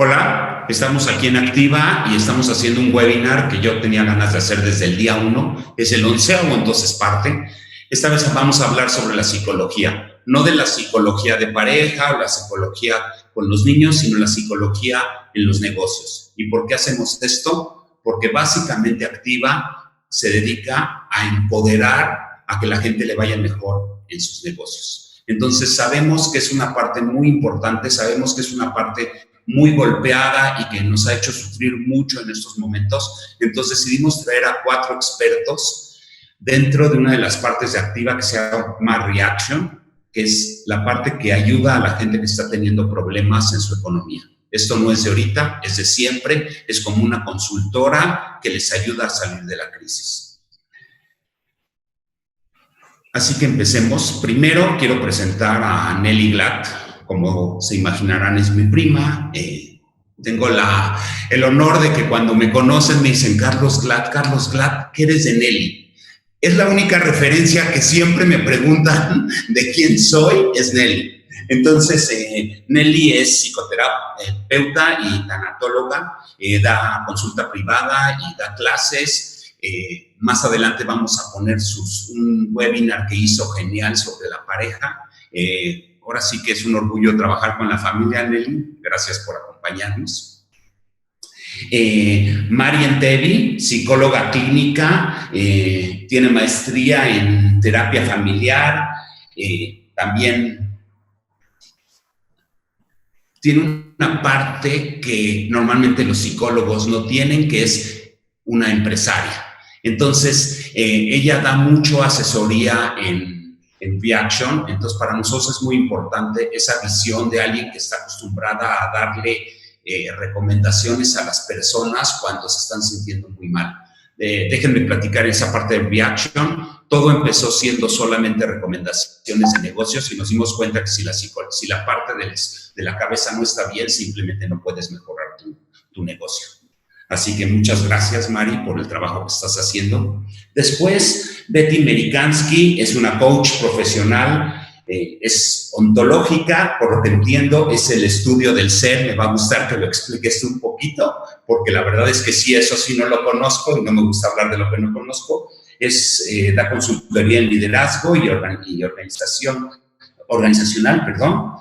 Hola, estamos aquí en Activa y estamos haciendo un webinar que yo tenía ganas de hacer desde el día 1. Es el 11º, entonces parte. Esta vez vamos a hablar sobre la psicología, no de la psicología de pareja o la psicología con los niños, sino la psicología en los negocios. ¿Y por qué hacemos esto? Porque básicamente Activa se dedica a empoderar a que la gente le vaya mejor en sus negocios. Entonces sabemos que es una parte muy importante, sabemos que es una parte muy golpeada y que nos ha hecho sufrir mucho en estos momentos. Entonces decidimos traer a 4 expertos dentro de una de las partes de Activa que se llama Reaction, que es la parte que ayuda a la gente que está teniendo problemas en su economía. Esto no es de ahorita, es de siempre, es como una consultora que les ayuda a salir de la crisis. Así que empecemos. Primero quiero presentar a Nelly Glatt. Como se imaginarán, es mi prima. Tengo el honor de que cuando me conocen me dicen, Carlos Glatt, ¿qué eres de Nelly? Es la única referencia que siempre me preguntan de quién soy, es Nelly. Entonces, Nelly es psicoterapeuta y tanatóloga, da consulta privada y da clases. Más adelante vamos a poner un webinar que hizo genial sobre la pareja. Ahora sí que es un orgullo trabajar con la familia, Nelly. Gracias por acompañarnos. Marian Tevi, psicóloga clínica, tiene maestría en terapia familiar, también tiene una parte que normalmente los psicólogos no tienen, que es una empresaria. Entonces, ella da mucho asesoría en Reaction. Entonces para nosotros es muy importante esa visión de alguien que está acostumbrada a darle recomendaciones a las personas cuando se están sintiendo muy mal. Déjenme platicar esa parte de Reaction. Todo empezó siendo solamente recomendaciones de negocios y nos dimos cuenta que si la parte de la cabeza no está bien, simplemente no puedes mejorar tu negocio. Así que muchas gracias, Mari, por el trabajo que estás haciendo. Después, Betty Merikansky es una coach profesional, es ontológica, por lo que entiendo, es el estudio del ser. Me va a gustar que lo expliques tú un poquito, porque la verdad es que sí, eso sí no lo conozco y no me gusta hablar de lo que no conozco. Da consultoría en liderazgo y organizacional, perdón.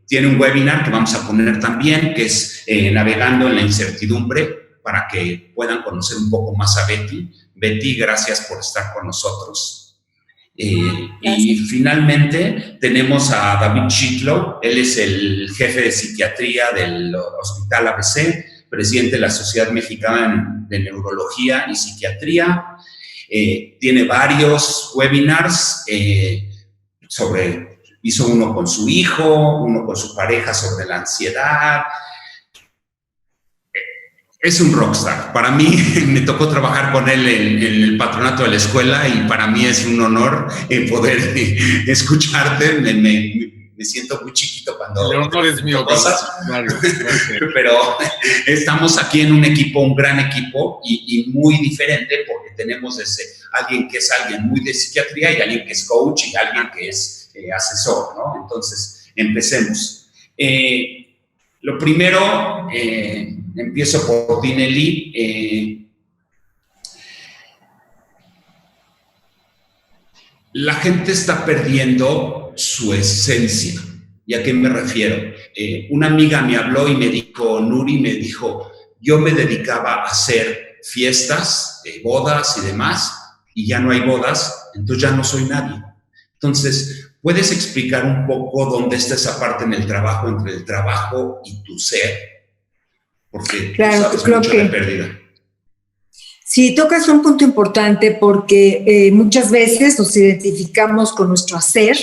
Tiene un webinar que vamos a poner también, que es Navegando en la Incertidumbre, para que puedan conocer un poco más a Betty. Betty, gracias por estar con nosotros. Y finalmente tenemos a David Chitlow. Él es el jefe de psiquiatría del Hospital ABC, presidente de la Sociedad Mexicana de Neurología y Psiquiatría. Tiene varios webinars hizo uno con su hijo, uno con su pareja sobre la ansiedad. Es un rockstar. Para mí, me tocó trabajar con él en el patronato de la escuela y para mí es un honor poder escucharte. Me siento muy chiquito cuando... El honor es mío. Cosas. Pero estamos aquí en un gran equipo y muy diferente, porque tenemos desde alguien que es alguien muy de psiquiatría y alguien que es coach y alguien que es asesor, ¿no? Entonces, empecemos. Lo primero, empiezo por ti, Nelly. La gente está perdiendo su esencia. ¿Y a qué me refiero? Una amiga me habló y me dijo, Nuri, me dijo, yo me dedicaba a hacer fiestas, bodas y demás, y ya no hay bodas, entonces ya no soy nadie. Entonces, ¿puedes explicar un poco dónde está esa parte en el trabajo, entre el trabajo y tu ser? Porque claro, tú sabes mucho de pérdida. Sí, tocas un punto importante porque muchas veces nos identificamos con nuestro hacer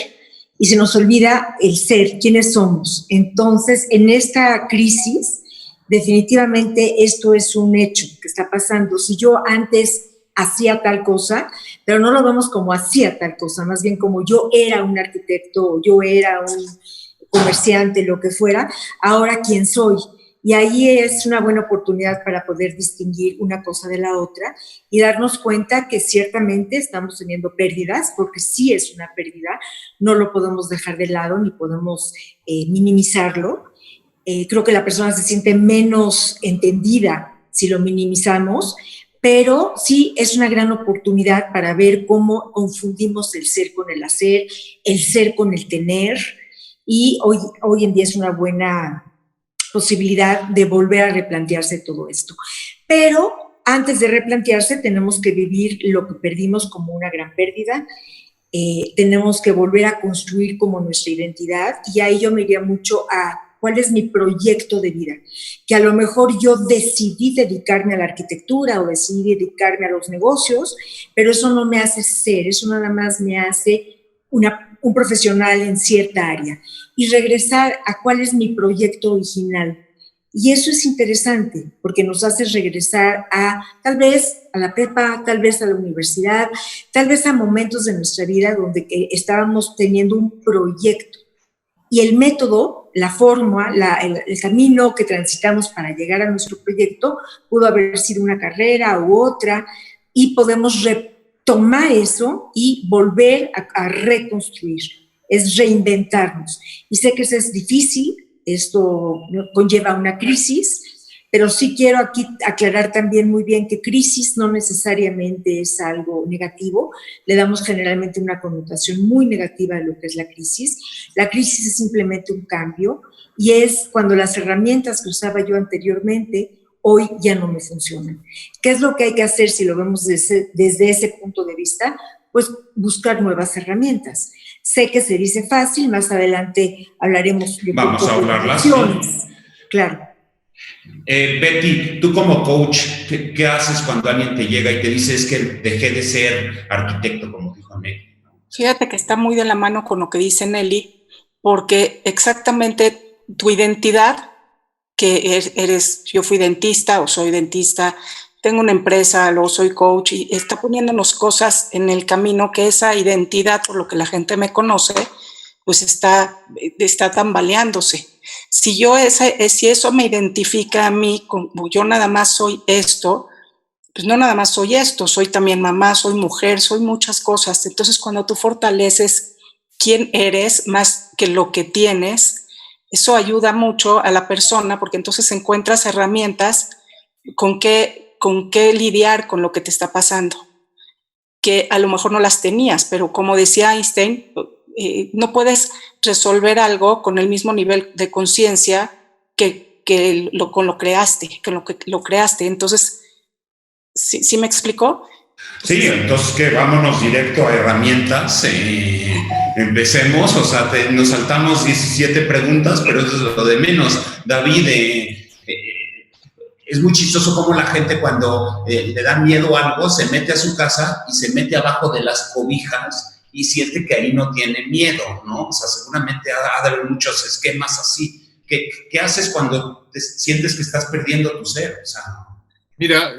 y se nos olvida el ser, quiénes somos. Entonces, en esta crisis, definitivamente esto es un hecho que está pasando. Si yo antes hacía tal cosa, pero no lo vemos como hacía tal cosa, más bien como yo era un arquitecto, yo era un comerciante, lo que fuera, ahora quién soy. Y ahí es una buena oportunidad para poder distinguir una cosa de la otra y darnos cuenta que ciertamente estamos teniendo pérdidas, porque sí es una pérdida, no lo podemos dejar de lado ni podemos minimizarlo. Creo que la persona se siente menos entendida si lo minimizamos, pero sí es una gran oportunidad para ver cómo confundimos el ser con el hacer, el ser con el tener, y hoy en día es una buena posibilidad de volver a replantearse todo esto. Pero antes de replantearse tenemos que vivir lo que perdimos como una gran pérdida, tenemos que volver a construir como nuestra identidad, y ahí yo me iría mucho a cuál es mi proyecto de vida, que a lo mejor yo decidí dedicarme a la arquitectura o decidí dedicarme a los negocios, pero eso no me hace ser, eso nada más me hace un profesional en cierta área, y regresar a cuál es mi proyecto original. Y eso es interesante, porque nos hace regresar a, tal vez, a la prepa, tal vez a la universidad, tal vez a momentos de nuestra vida donde estábamos teniendo un proyecto. Y el método, la forma, el camino que transitamos para llegar a nuestro proyecto pudo haber sido una carrera u otra, y podemos retomar eso y volver a reconstruir. Es reinventarnos. Y sé que eso es difícil, esto conlleva una crisis, pero sí quiero aquí aclarar también muy bien que crisis no necesariamente es algo negativo. Le damos generalmente una connotación muy negativa de lo que es la crisis. La crisis es simplemente un cambio, y es cuando las herramientas que usaba yo anteriormente hoy ya no me funcionan. ¿Qué es lo que hay que hacer si lo vemos desde ese punto de vista? Pues buscar nuevas herramientas. Sé que se dice fácil, más adelante hablaremos de Vamos a hablarlas, opciones. Claro. Betty, tú como coach, ¿qué haces cuando alguien te llega y te dice es que dejé de ser arquitecto, como dijo Nelly? Fíjate que está muy de la mano con lo que dice Nelly, porque exactamente tu identidad, que eres, yo fui dentista o soy dentista, tengo una empresa, luego soy coach, y está poniéndonos cosas en el camino que esa identidad, por lo que la gente me conoce, pues está tambaleándose. Si eso me identifica a mí, como yo nada más soy esto, pues no nada más soy esto, soy también mamá, soy mujer, soy muchas cosas. Entonces, cuando tú fortaleces quién eres más que lo que tienes, eso ayuda mucho a la persona, porque entonces encuentras herramientas con qué lidiar con lo que te está pasando, que a lo mejor no las tenías, pero como decía Einstein, no puedes resolver algo con el mismo nivel de conciencia con lo que lo creaste. Entonces, ¿sí me explicó? Sí, entonces que vámonos directo a herramientas. Empecemos, o sea, nos saltamos 17 preguntas, pero eso es lo de menos. David, es muy chistoso cómo la gente cuando le da miedo a algo se mete a su casa y se mete abajo de las cobijas y siente que ahí no tiene miedo, ¿no? O sea, seguramente ha de haber muchos esquemas así. ¿Qué haces cuando sientes que estás perdiendo tu ser? O sea, mira,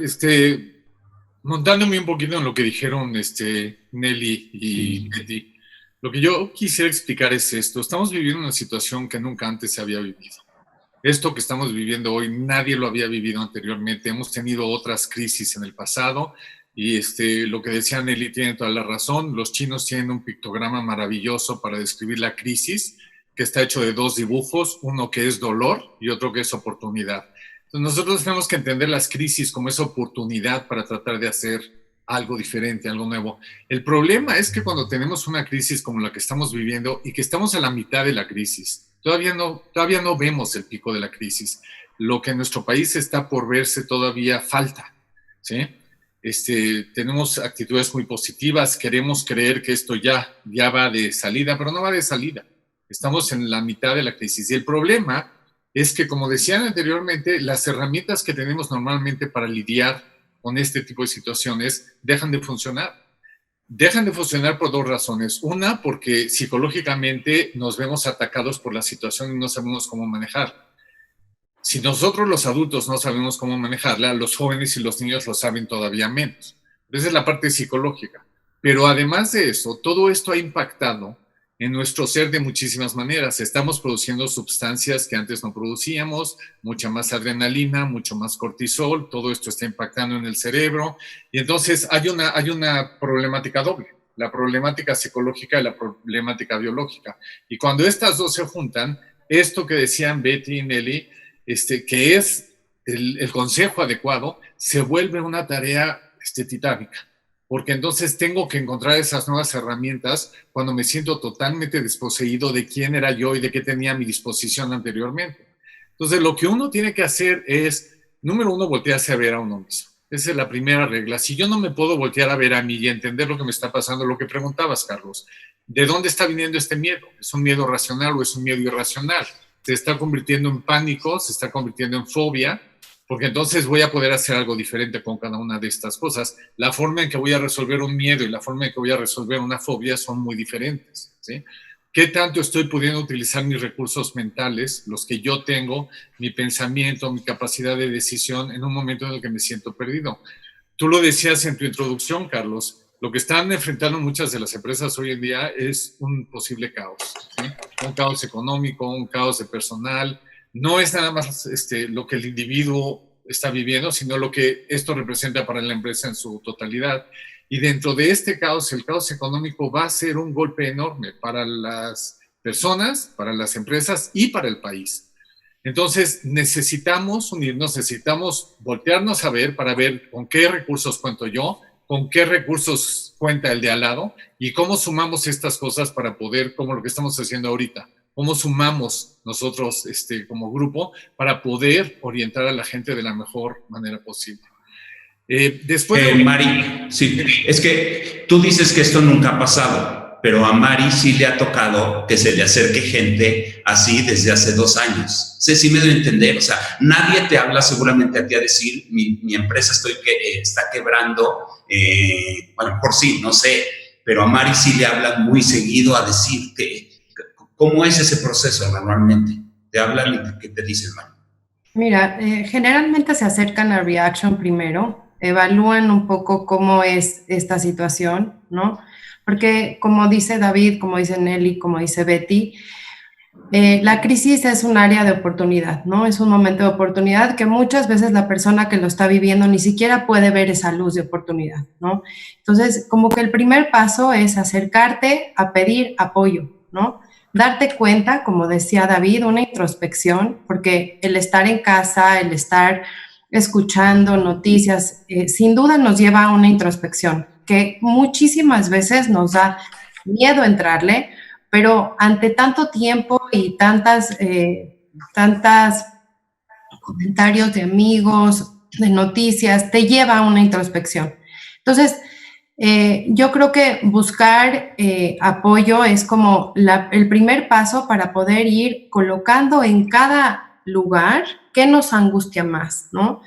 montándome un poquito en lo que dijeron Nelly y Betty, lo que yo quisiera explicar es esto. Estamos viviendo una situación que nunca antes se había vivido. Esto que estamos viviendo hoy, nadie lo había vivido anteriormente. Hemos tenido otras crisis en el pasado y lo que decía Nelly tiene toda la razón. Los chinos tienen un pictograma maravilloso para describir la crisis, que está hecho de dos dibujos, uno que es dolor y otro que es oportunidad. Entonces nosotros tenemos que entender las crisis como esa oportunidad para tratar de hacer algo diferente, algo nuevo. El problema es que cuando tenemos una crisis como la que estamos viviendo y que estamos a la mitad de la crisis, todavía no vemos el pico de la crisis. Lo que en nuestro país está por verse todavía falta, ¿sí? Tenemos actitudes muy positivas, queremos creer que esto ya va de salida, pero no va de salida. Estamos en la mitad de la crisis. Y el problema es que, como decían anteriormente, las herramientas que tenemos normalmente para lidiar con este tipo de situaciones dejan de funcionar. Dejan de funcionar por dos razones. Una, porque psicológicamente nos vemos atacados por la situación y no sabemos cómo manejarla. Si nosotros los adultos no sabemos cómo manejarla, los jóvenes y los niños lo saben todavía menos. Esa es la parte psicológica. Pero además de eso, todo esto ha impactado en nuestro ser de muchísimas maneras. Estamos produciendo sustancias que antes no producíamos, mucha más adrenalina, mucho más cortisol, todo esto está impactando en el cerebro y entonces hay una problemática doble, la problemática psicológica y la problemática biológica. Y cuando estas dos se juntan, esto que decían Betty y Nelly, que es el consejo adecuado, se vuelve una tarea titánica, porque entonces tengo que encontrar esas nuevas herramientas cuando me siento totalmente desposeído de quién era yo y de qué tenía a mi disposición anteriormente. Entonces, lo que uno tiene que hacer es, número uno, voltearse a ver a uno mismo. Esa es la primera regla. Si yo no me puedo voltear a ver a mí y entender lo que me está pasando, lo que preguntabas, Carlos, ¿de dónde está viniendo este miedo? ¿Es un miedo racional o es un miedo irracional? ¿Se está convirtiendo en pánico? ¿Se está convirtiendo en fobia? Porque entonces voy a poder hacer algo diferente con cada una de estas cosas. La forma en que voy a resolver un miedo y la forma en que voy a resolver una fobia son muy diferentes, ¿sí? ¿Qué tanto estoy pudiendo utilizar mis recursos mentales, los que yo tengo, mi pensamiento, mi capacidad de decisión en un momento en el que me siento perdido? Tú lo decías en tu introducción, Carlos, lo que están enfrentando muchas de las empresas hoy en día es un posible caos, ¿sí? Un caos económico, un caos de personal. No es nada más lo que el individuo está viviendo, sino lo que esto representa para la empresa en su totalidad. Y dentro de este caos, el caos económico va a ser un golpe enorme para las personas, para las empresas y para el país. Entonces, necesitamos unirnos, necesitamos voltearnos a ver para ver con qué recursos cuento yo, con qué recursos cuenta el de al lado y cómo sumamos estas cosas para poder, como lo que estamos haciendo ahorita, cómo sumamos nosotros como grupo para poder orientar a la gente de la mejor manera posible. Mari, sí, es que tú dices que esto nunca ha pasado, pero a Mari sí le ha tocado que se le acerque gente así desde hace 2 años. Sí me doy a entender, o sea, nadie te habla seguramente a ti a decir, mi empresa está quebrando, bueno, por sí, no sé, pero a Mari sí le hablan muy seguido a decirte, ¿cómo es ese proceso normalmente? Te hablan y ¿qué te dicen, Mari? Mira, generalmente se acercan a Reaction primero, evalúan un poco cómo es esta situación, ¿no? Porque como dice David, como dice Nelly, como dice Betty, la crisis es un área de oportunidad, ¿no? Es un momento de oportunidad que muchas veces la persona que lo está viviendo ni siquiera puede ver esa luz de oportunidad, ¿no? Entonces, como que el primer paso es acercarte a pedir apoyo, ¿no? Darte cuenta, como decía David, una introspección, porque el estar en casa, el estar escuchando noticias, sin duda nos lleva a una introspección que muchísimas veces nos da miedo entrarle, pero ante tanto tiempo y tantas comentarios de amigos, de noticias, te lleva a una introspección. Entonces, yo creo que buscar apoyo es como el primer paso para poder ir colocando en cada lugar qué nos angustia más, ¿no?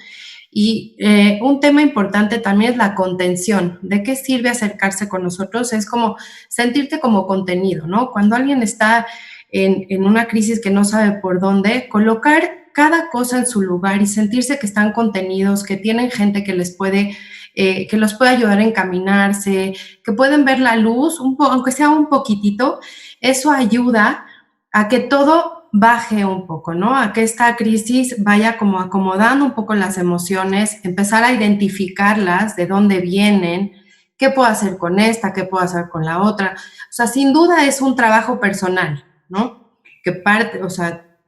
Y un tema importante también es la contención. ¿De qué sirve acercarse con nosotros? Es como sentirte como contenido, ¿no? Cuando alguien está en una crisis que no sabe por dónde, colocar cada cosa en su lugar y sentirse que están contenidos, que tienen gente que les puede, que los puede ayudar a encaminarse, que pueden ver la luz, aunque sea un poquitito, eso ayuda a que todo baje un poco, ¿no? A que esta crisis vaya como acomodando un poco las emociones, empezar a identificarlas, de dónde vienen, qué puedo hacer con esta, qué puedo hacer con la otra. O sea, sin duda es un trabajo personal, ¿no? Que parte, o sea,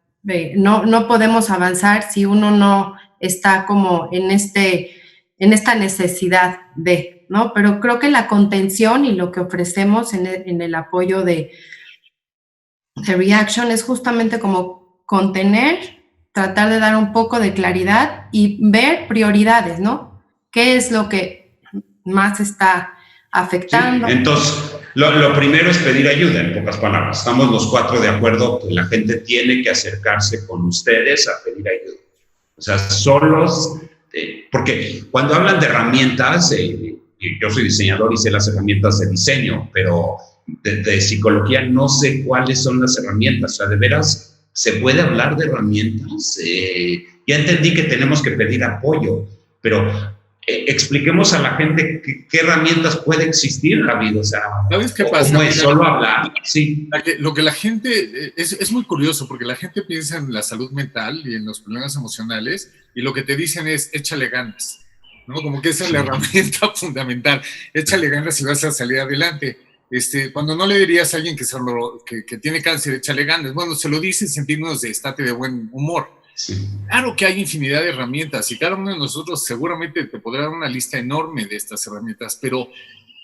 no podemos avanzar si uno no está como en esta necesidad de, ¿no? Pero creo que la contención y lo que ofrecemos en el apoyo de Reaction es justamente como contener, tratar de dar un poco de claridad y ver prioridades, ¿no? ¿Qué es lo que más está afectando? Sí, entonces, lo primero es pedir ayuda, en pocas palabras. Estamos los 4 de acuerdo que la gente tiene que acercarse con ustedes a pedir ayuda. O sea, solos, porque cuando hablan de herramientas, yo soy diseñador y sé las herramientas de diseño, pero de psicología no sé cuáles son las herramientas. O sea, de veras, ¿se puede hablar de herramientas? Ya entendí que tenemos que pedir apoyo, pero expliquemos a la gente qué herramientas puede existir, David. O sea, ¿sabes qué pasa? ¿cómo es? Solo hablar. Sí. Lo que la gente, es muy curioso, porque la gente piensa en la salud mental y en los problemas emocionales, y lo que te dicen es, échale ganas, ¿no? Como que esa es la herramienta fundamental. Échale ganas y vas a salir adelante. Cuando no le dirías a alguien que tiene cáncer, échale ganas. Bueno, se lo dices en términos de estate de buen humor. Sí. Claro que hay infinidad de herramientas y cada uno de nosotros seguramente te podrá dar una lista enorme de estas herramientas, pero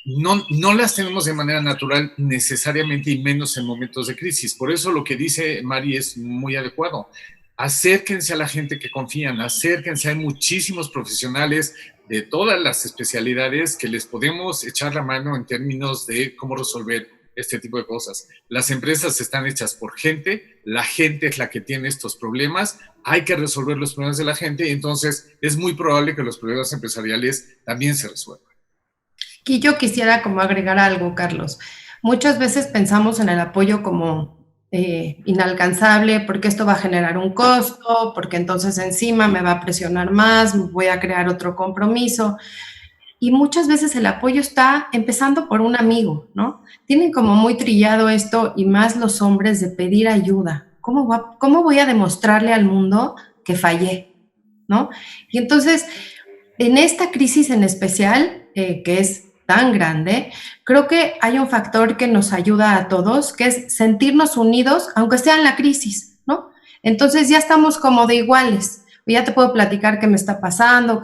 no las tenemos de manera natural necesariamente y menos en momentos de crisis. Por eso lo que dice Mari es muy adecuado. Acérquense a la gente que confían, acérquense. Hay muchísimos profesionales de todas las especialidades que les podemos echar la mano en términos de cómo resolver este tipo de cosas. Las empresas están hechas por gente, la gente es la que tiene estos problemas, hay que resolver los problemas de la gente y entonces es muy probable que los problemas empresariales también se resuelvan. Y yo quisiera como agregar algo, Carlos. Muchas veces pensamos en el apoyo como inalcanzable porque esto va a generar un costo, porque entonces encima me va a presionar más, voy a crear otro compromiso. Y muchas veces el apoyo está empezando por un amigo, ¿no? Tienen como muy trillado esto y más los hombres de pedir ayuda. ¿Cómo voy a demostrarle al mundo que fallé, ¿no? Y entonces, en esta crisis en especial, que es tan grande, creo que hay un factor que nos ayuda a todos, que es sentirnos unidos, aunque sea en la crisis, ¿no? Entonces ya estamos como de iguales. Ya te puedo platicar qué me está pasando,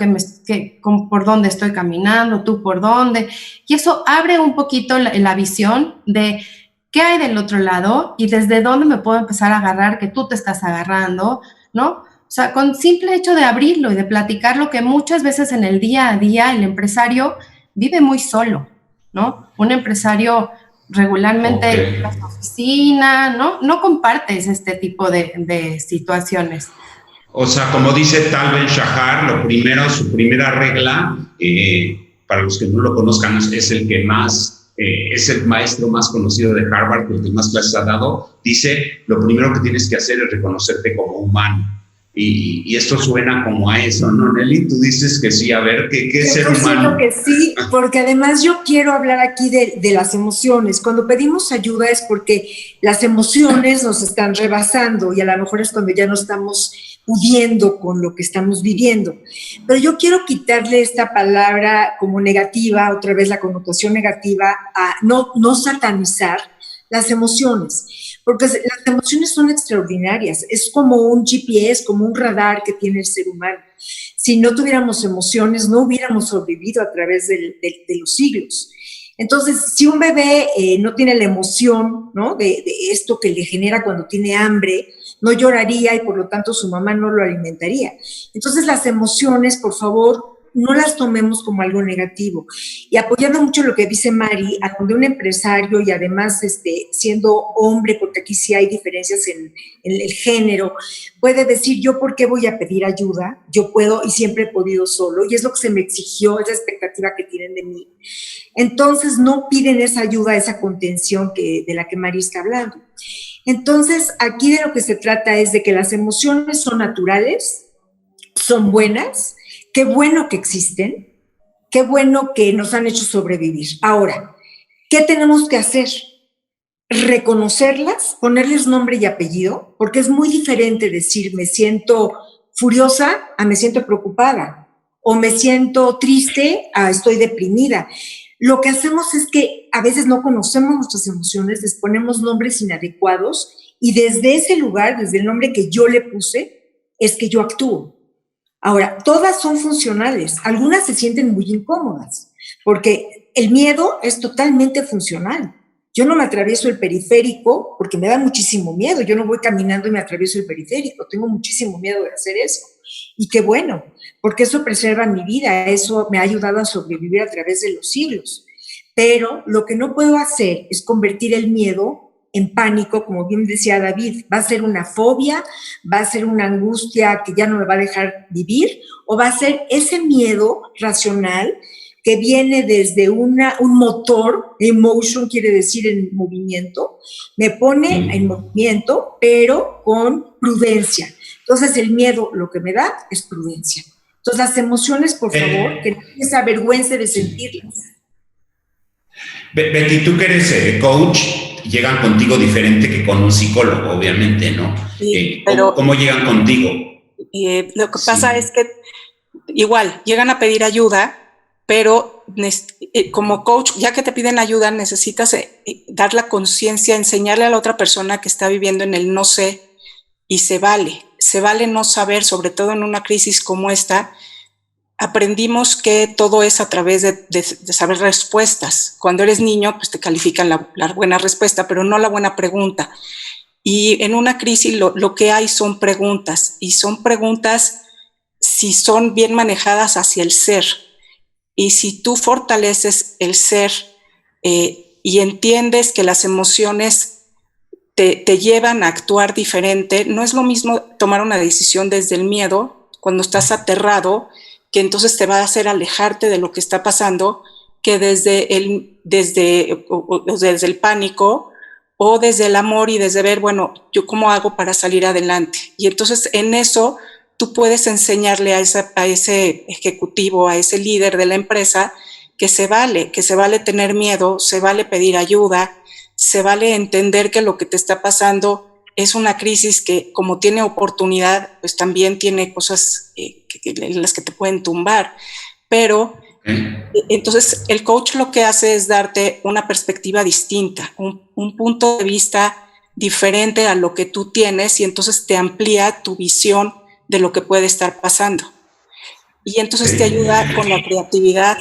por dónde estoy caminando, tú por dónde. Y eso abre un poquito la visión de qué hay del otro lado y desde dónde me puedo empezar a agarrar, que tú te estás agarrando, ¿no? O sea, con simple hecho de abrirlo y de platicarlo, que muchas veces en el día a día el empresario vive muy solo, ¿no? Un empresario regularmente en la oficina, ¿no? No compartes este tipo de situaciones. O sea, como dice Tal Ben-Shahar, su primera regla, para los que no lo conozcan, es el que más, es el maestro más conocido de Harvard, el que más clases ha dado, dice, lo primero que tienes que hacer es reconocerte como humano. Y esto suena como a eso, ¿no, Nelly? Tú dices que sí, a ver, ¿qué es ser humano? Yo que sí, porque además yo quiero hablar aquí de las emociones. Cuando pedimos ayuda es porque las emociones nos están rebasando y a lo mejor es cuando ya no estamos pudiendo con lo que estamos viviendo. Pero yo quiero quitarle esta palabra como negativa, otra vez la connotación negativa, a no satanizar las emociones. Porque las emociones son extraordinarias, es como un GPS, como un radar que tiene el ser humano. Si no tuviéramos emociones, no hubiéramos sobrevivido a través de los siglos. Entonces, si un bebé no tiene la emoción, ¿no?, de esto que le genera cuando tiene hambre, no lloraría y por lo tanto su mamá no lo alimentaría. Entonces, las emociones, por favor, no las tomemos como algo negativo. Y apoyando mucho lo que dice Mari, a donde un empresario y además siendo hombre, porque aquí sí hay diferencias en el género, puede decir, ¿yo por qué voy a pedir ayuda? Yo puedo y siempre he podido solo, y es lo que se me exigió, es la expectativa que tienen de mí. Entonces no piden esa ayuda, esa contención de la que Mari está hablando. Entonces aquí de lo que se trata es de que las emociones son naturales, son buenas. Qué bueno que existen, qué bueno que nos han hecho sobrevivir. Ahora, ¿qué tenemos que hacer? Reconocerlas, ponerles nombre y apellido, porque es muy diferente decir me siento furiosa a me siento preocupada, o me siento triste a estoy deprimida. Lo que hacemos es que a veces no conocemos nuestras emociones, les ponemos nombres inadecuados y desde ese lugar, desde el nombre que yo le puse, es que yo actúo. Ahora, todas son funcionales, algunas se sienten muy incómodas, porque el miedo es totalmente funcional. Yo no me atravieso el periférico porque me da muchísimo miedo, yo no voy caminando y me atravieso el periférico, tengo muchísimo miedo de hacer eso. Y qué bueno, porque eso preserva mi vida, eso me ha ayudado a sobrevivir a través de los siglos. Pero lo que no puedo hacer es convertir el miedo en pánico, como bien decía David, va a ser una fobia, va a ser una angustia que ya no me va a dejar vivir, o va a ser ese miedo racional que viene desde un motor, emotion quiere decir en movimiento, me pone en movimiento, pero con prudencia. Entonces el miedo lo que me da es prudencia. Entonces las emociones, por favor, que no se avergüence de sentirlas. Betty, tú que eres coach, llegan contigo diferente que con un psicólogo, obviamente, ¿no? Sí, pero ¿Cómo llegan contigo? lo que pasa es que igual llegan a pedir ayuda, pero como coach, ya que te piden ayuda, necesitas dar la conciencia, enseñarle a la otra persona que está viviendo en el no sé, y se vale no saber, sobre todo en una crisis como esta. Aprendimos que todo es a través de saber respuestas. Cuando eres niño, pues te califican la buena respuesta, pero no la buena pregunta. Y en una crisis lo que hay son preguntas, y son preguntas si son bien manejadas hacia el ser. Y si tú fortaleces el ser y entiendes que las emociones te llevan a actuar diferente, no es lo mismo tomar una decisión desde el miedo, cuando estás aterrado, que entonces te va a hacer alejarte de lo que está pasando, que desde el pánico o desde el amor y desde ver, bueno, ¿yo cómo hago para salir adelante? Y entonces en eso tú puedes enseñarle a ese ejecutivo, a ese líder de la empresa, que se vale tener miedo, se vale pedir ayuda, se vale entender que lo que te está pasando es una crisis que, como tiene oportunidad, pues también tiene cosas en las que te pueden tumbar. Pero entonces el coach lo que hace es darte una perspectiva distinta, un punto de vista diferente a lo que tú tienes, y entonces te amplía tu visión de lo que puede estar pasando. Y entonces te ayuda con la creatividad.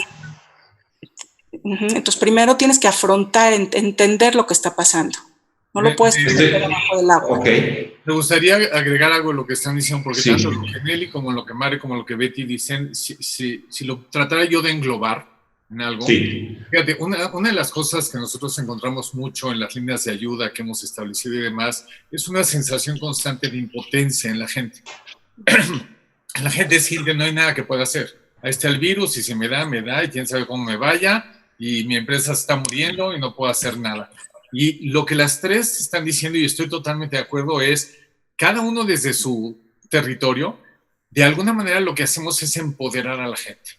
Entonces primero tienes que afrontar, entender lo que está pasando. No lo puedes meter debajo del agua. Okay. Me gustaría agregar algo a lo que están diciendo, porque tanto lo que Nelly como lo que Mare como lo que Betty dicen, si lo tratara yo de englobar en algo, fíjate, una de las cosas que nosotros encontramos mucho en las líneas de ayuda que hemos establecido y demás, es una sensación constante de impotencia en la gente. La gente siente que no hay nada que pueda hacer. Ahí está el virus, y si me da, y quién sabe cómo me vaya, y mi empresa se está muriendo y no puedo hacer nada. Y lo que las tres están diciendo, y estoy totalmente de acuerdo, es cada uno desde su territorio, de alguna manera lo que hacemos es empoderar a la gente.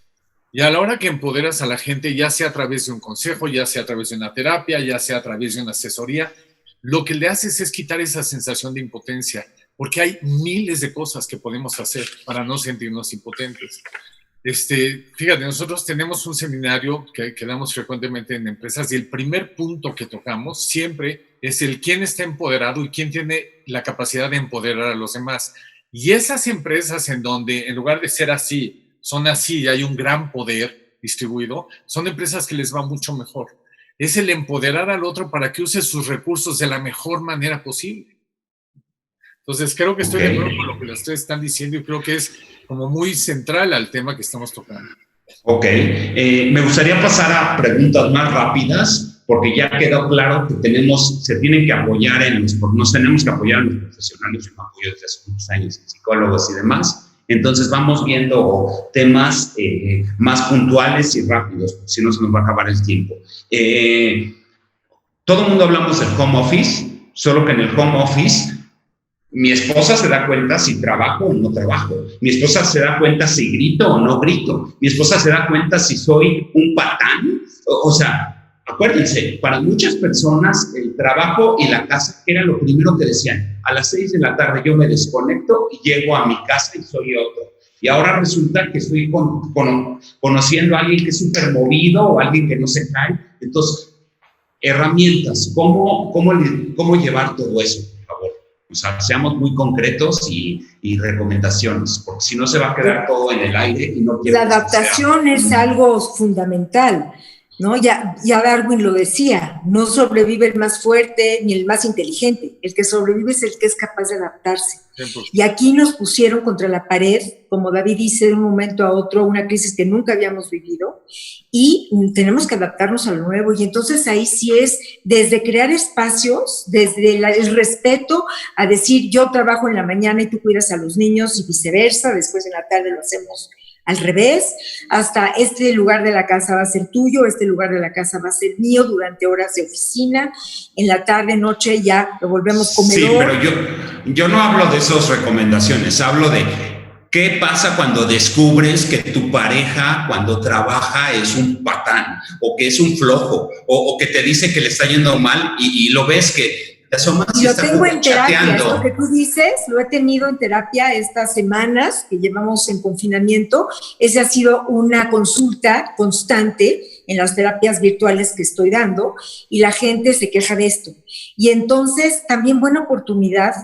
Y a la hora que empoderas a la gente, ya sea a través de un consejo, ya sea a través de una terapia, ya sea a través de una asesoría, lo que le haces es quitar esa sensación de impotencia, porque hay miles de cosas que podemos hacer para no sentirnos impotentes. Fíjate, nosotros tenemos un seminario que damos frecuentemente en empresas, y el primer punto que tocamos siempre es el quién está empoderado y quién tiene la capacidad de empoderar a los demás. Y esas empresas en donde, en lugar de ser así, son así y hay un gran poder distribuido, son empresas que les va mucho mejor. Es el empoderar al otro para que use sus recursos de la mejor manera posible. Entonces, creo que estoy de acuerdo con lo que las tres están diciendo, y creo que es como muy central al tema que estamos tocando. Ok. Me gustaría pasar a preguntas más rápidas, porque ya quedó claro que se tienen que apoyar nos tenemos que apoyar en los profesionales. Yo me apoyo desde hace muchos años en psicólogos y demás. Entonces, vamos viendo temas más puntuales y rápidos, porque si no se nos va a acabar el tiempo. Todo el mundo hablamos del home office, solo que en el home office mi esposa se da cuenta si trabajo o no trabajo. Mi esposa se da cuenta si grito o no grito. Mi esposa se da cuenta si soy un patán. O sea, acuérdense, para muchas personas el trabajo y la casa era lo primero que decían. A las 6 de la tarde yo me desconecto y llego a mi casa y soy otro. Y ahora resulta que estoy conociendo a alguien que es súper movido o alguien que no se cae. Entonces, herramientas, ¿cómo llevar todo eso? O sea, seamos muy concretos y recomendaciones, porque si no se va a quedar todo en el aire y no quiero. La adaptación es algo fundamental, ¿no? Ya Darwin lo decía, no sobrevive el más fuerte ni el más inteligente, el que sobrevive es el que es capaz de adaptarse. Y aquí nos pusieron contra la pared, como David dice, de un momento a otro, una crisis que nunca habíamos vivido, y tenemos que adaptarnos a lo nuevo. Y entonces ahí sí es desde crear espacios, desde el respeto, a decir yo trabajo en la mañana y tú cuidas a los niños y viceversa, después en la tarde lo hacemos al revés, hasta este lugar de la casa va a ser tuyo, este lugar de la casa va a ser mío durante horas de oficina, en la tarde, noche ya lo volvemos comedor. Sí, pero yo no hablo de esas recomendaciones, hablo de qué pasa cuando descubres que tu pareja cuando trabaja es un patán, o que es un flojo, o que te dice que le está yendo mal y lo ves que te asomas y Lo está tengo en terapia, chateando. esto que tú dices, lo he tenido en terapia estas semanas que llevamos en confinamiento. Esa ha sido una consulta constante en las terapias virtuales que estoy dando y la gente se queja de esto. Y entonces también buena oportunidad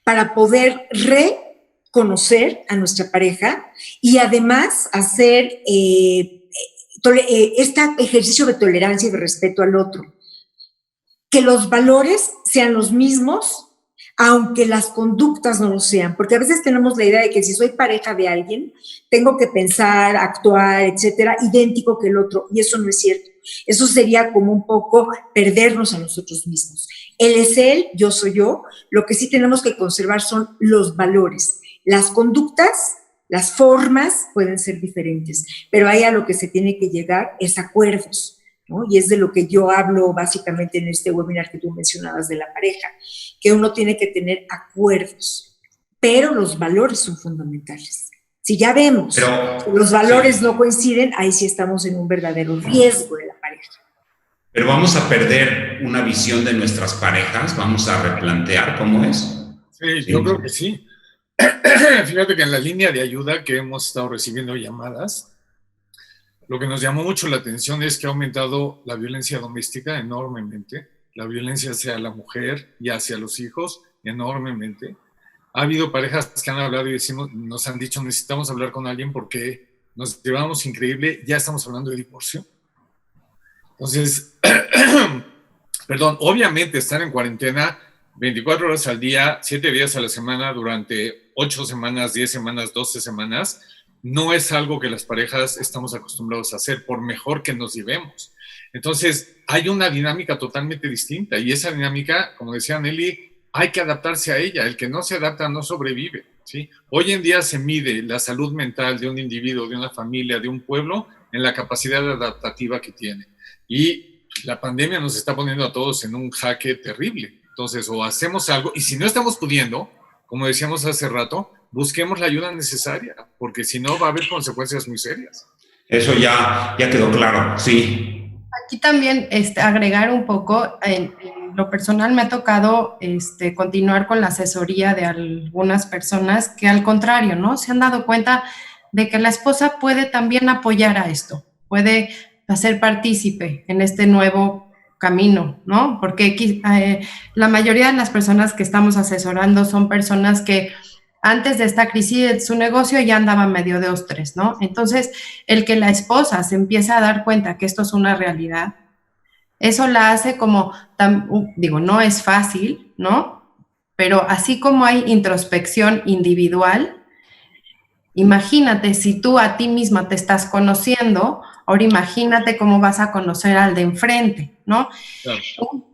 para poder reconocer a nuestra pareja y además hacer este ejercicio de tolerancia y de respeto al otro. Que los valores sean los mismos, aunque las conductas no lo sean, porque a veces tenemos la idea de que si soy pareja de alguien, tengo que pensar, actuar, etcétera, idéntico que el otro, y eso no es cierto. Eso sería como un poco perdernos a nosotros mismos. Él es él, yo soy yo. Lo que sí tenemos que conservar son los valores. Las conductas, las formas pueden ser diferentes, pero ahí a lo que se tiene que llegar es acuerdos, ¿no? Y es de lo que yo hablo básicamente en este webinar que tú mencionabas de la pareja, que uno tiene que tener acuerdos, pero los valores son fundamentales. Si ya vemos que los valores no coinciden, ahí sí estamos en un verdadero riesgo de la pareja. Pero vamos a perder una visión de nuestras parejas, vamos a replantear cómo es. Sí, yo creo que sí. Fíjate que en la línea de ayuda que hemos estado recibiendo llamadas, lo que nos llamó mucho la atención es que ha aumentado la violencia doméstica enormemente, la violencia hacia la mujer y hacia los hijos enormemente. Ha habido parejas que han hablado y nos han dicho, necesitamos hablar con alguien porque nos llevamos increíble, ya estamos hablando de divorcio. Entonces, perdón, obviamente estar en cuarentena 24 horas al día, 7 días a la semana, durante 8 semanas, 10 semanas, 12 semanas, no es algo que las parejas estamos acostumbrados a hacer, por mejor que nos llevemos. Entonces, hay una dinámica totalmente distinta y esa dinámica, como decía Nelly, hay que adaptarse a ella. El que no se adapta no sobrevive, ¿sí? Hoy en día se mide la salud mental de un individuo, de una familia, de un pueblo, en la capacidad adaptativa que tiene. Y la pandemia nos está poniendo a todos en un jaque terrible. Entonces, o hacemos algo, y si no estamos pudiendo, como decíamos hace rato, busquemos la ayuda necesaria, porque si no va a haber consecuencias muy serias. Eso ya quedó claro, sí. Aquí también agregar un poco, en lo personal me ha tocado continuar con la asesoría de algunas personas que al contrario, ¿no? Se han dado cuenta de que la esposa puede también apoyar a esto, puede hacer partícipe en este nuevo camino, ¿no? Porque la mayoría de las personas que estamos asesorando son personas que antes de esta crisis de su negocio ya andaban medio de ostres, ¿no? Entonces, el que la esposa se empiece a dar cuenta que esto es una realidad, eso la hace como, no es fácil, ¿no? Pero así como hay introspección individual, imagínate si tú a ti misma te estás conociendo, ahora imagínate cómo vas a conocer al de enfrente, ¿no? Claro.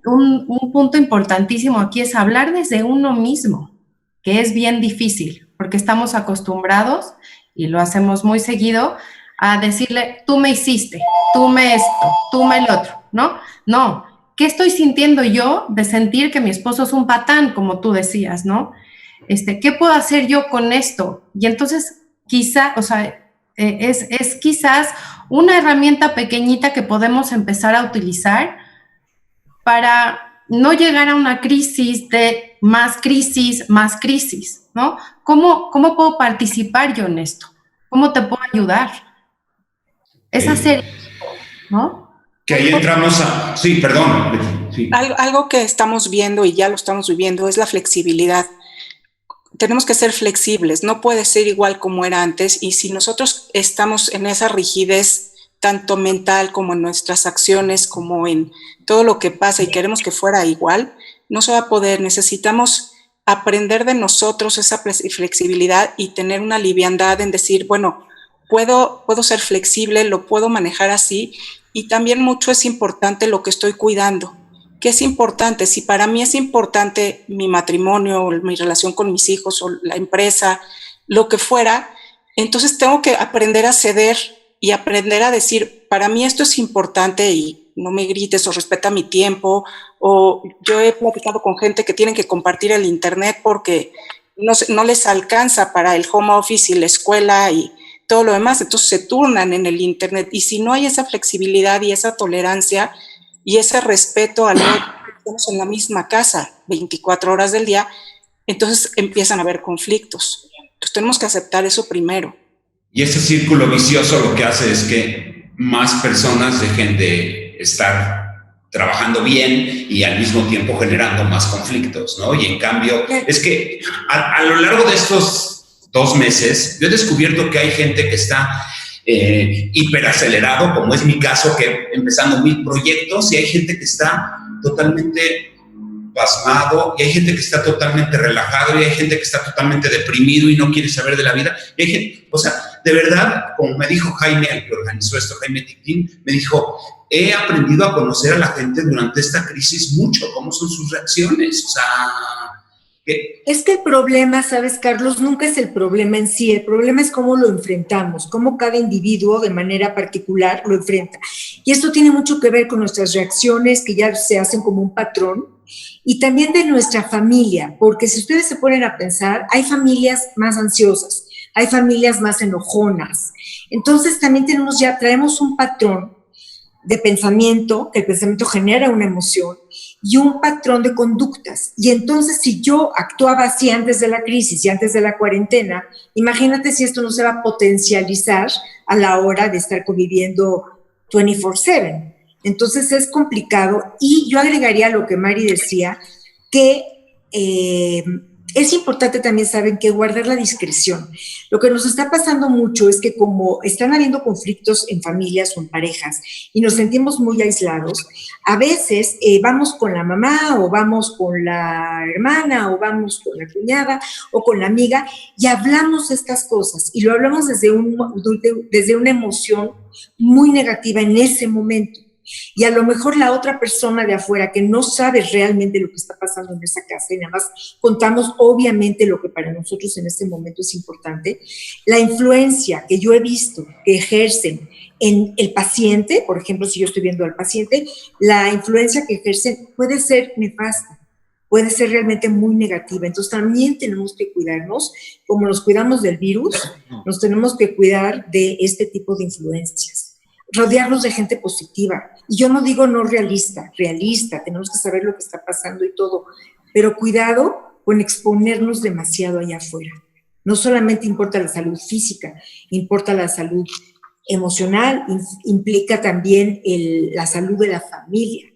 Un punto importantísimo aquí es hablar desde uno mismo, que es bien difícil, porque estamos acostumbrados, y lo hacemos muy seguido, a decirle, tú me hiciste, tú me esto, tú me el otro, ¿no? No, ¿qué estoy sintiendo yo de sentir que mi esposo es un patán, como tú decías, ¿no? ¿Qué puedo hacer yo con esto? Y entonces, quizá, o sea, es quizás una herramienta pequeñita que podemos empezar a utilizar para no llegar a una crisis de más crisis, ¿no? ¿Cómo puedo participar yo en esto? ¿Cómo te puedo ayudar? Es hacer, ¿no? Que ahí entramos a... Sí, perdón. Sí. Algo que estamos viendo y ya lo estamos viviendo es la flexibilidad. Tenemos que ser flexibles, no puede ser igual como era antes, y si nosotros estamos en esa rigidez tanto mental como en nuestras acciones, como en todo lo que pasa y queremos que fuera igual, no se va a poder. Necesitamos aprender de nosotros esa flexibilidad y tener una liviandad en decir, bueno, puedo ser flexible, lo puedo manejar así, y también mucho es importante lo que estoy cuidando. ¿Qué es importante? Si para mí es importante mi matrimonio, mi relación con mis hijos o la empresa, lo que fuera, entonces tengo que aprender a ceder y aprender a decir, para mí esto es importante y no me grites o respeta mi tiempo. O yo he platicado con gente que tienen que compartir el internet porque no les alcanza para el home office y la escuela y todo lo demás, entonces se turnan en el internet. Y si no hay esa flexibilidad y esa tolerancia y ese respeto al otro, estamos en la misma casa 24 horas del día, entonces empiezan a haber conflictos. Entonces tenemos que aceptar eso primero. Y ese círculo vicioso lo que hace es que más personas dejen de estar trabajando bien y al mismo tiempo generando más conflictos, ¿no? Y en cambio, es que a lo largo de estos 2 meses, yo he descubierto que hay gente que está hiperacelerado, como es mi caso, que empezando 1000 proyectos, y hay gente que está totalmente pasmado, y hay gente que está totalmente relajado, y hay gente que está totalmente deprimido y no quiere saber de la vida. Y hay gente, o sea, de verdad, como me dijo Jaime, el que organizó esto, Jaime Tiquín, me dijo, he aprendido a conocer a la gente durante esta crisis mucho, cómo son sus reacciones, o sea... Es que el problema, ¿sabes, Carlos? Nunca es el problema en sí, el problema es cómo lo enfrentamos, cómo cada individuo de manera particular lo enfrenta. Y esto tiene mucho que ver con nuestras reacciones, que ya se hacen como un patrón, y también de nuestra familia, porque si ustedes se ponen a pensar, hay familias más ansiosas, hay familias más enojonas. Entonces también traemos un patrón de pensamiento, que el pensamiento genera una emoción, y un patrón de conductas. Y entonces, si yo actuaba así antes de la crisis y antes de la cuarentena, imagínate si esto no se va a potencializar a la hora de estar conviviendo 24/7. Entonces es complicado, y yo agregaría lo que Mari decía, que es importante también, saben, que guardar la discreción. Lo que nos está pasando mucho es que como están habiendo conflictos en familias o en parejas y nos sentimos muy aislados, a veces vamos con la mamá o vamos con la hermana o vamos con la cuñada o con la amiga y hablamos estas cosas, y lo hablamos desde una emoción muy negativa en ese momento. Y a lo mejor la otra persona de afuera que no sabe realmente lo que está pasando en esa casa, y nada más contamos obviamente lo que para nosotros en este momento es importante, la influencia que yo he visto que ejercen en el paciente, por ejemplo, si yo estoy viendo al paciente, la influencia que ejercen puede ser nefasta, puede ser realmente muy negativa. Entonces también tenemos que cuidarnos, como nos cuidamos del virus, nos tenemos que cuidar de este tipo de influencias. Rodearnos de gente positiva. Y yo no digo no realista, tenemos que saber lo que está pasando y todo, pero cuidado con exponernos demasiado allá afuera. No solamente importa la salud física, importa la salud emocional, implica también la salud de la familia.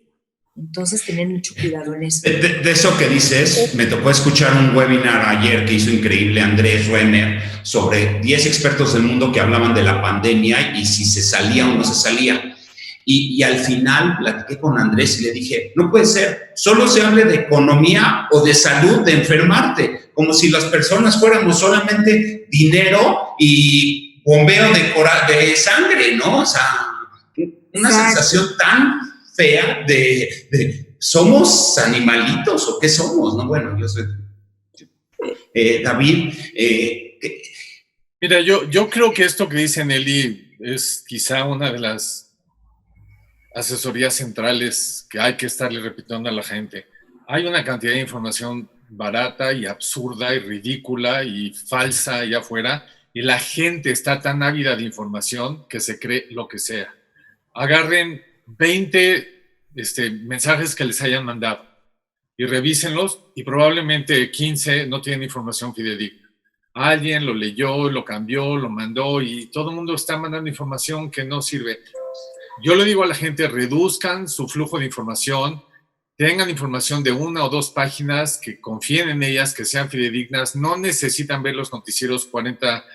Entonces, tener mucho cuidado en eso. De eso que dices, me tocó escuchar un webinar ayer que hizo increíble Andrés Renner sobre 10 expertos del mundo que hablaban de la pandemia y si se salía o no se salía. Y al final platiqué con Andrés y le dije, no puede ser, solo se hable de economía o de salud, de enfermarte, como si las personas fuéramos solamente dinero y bombeo de sangre, ¿no? O sea, una sensación tan fea de ¿somos animalitos o qué somos? No, bueno, yo soy... David... Mira, yo creo que esto que dice Nelly es quizá una de las asesorías centrales que hay que estarle repitiendo a la gente. Hay una cantidad de información barata y absurda y ridícula y falsa allá afuera, y la gente está tan ávida de información que se cree lo que sea. Agarren 20 mensajes que les hayan mandado y revísenlos, y probablemente 15 no tienen información fidedigna. Alguien lo leyó, lo cambió, lo mandó, y todo el mundo está mandando información que no sirve. Yo le digo a la gente, reduzcan su flujo de información, tengan información de 1 o 2 páginas, que confíen en ellas, que sean fidedignas, no necesitan ver los noticieros 40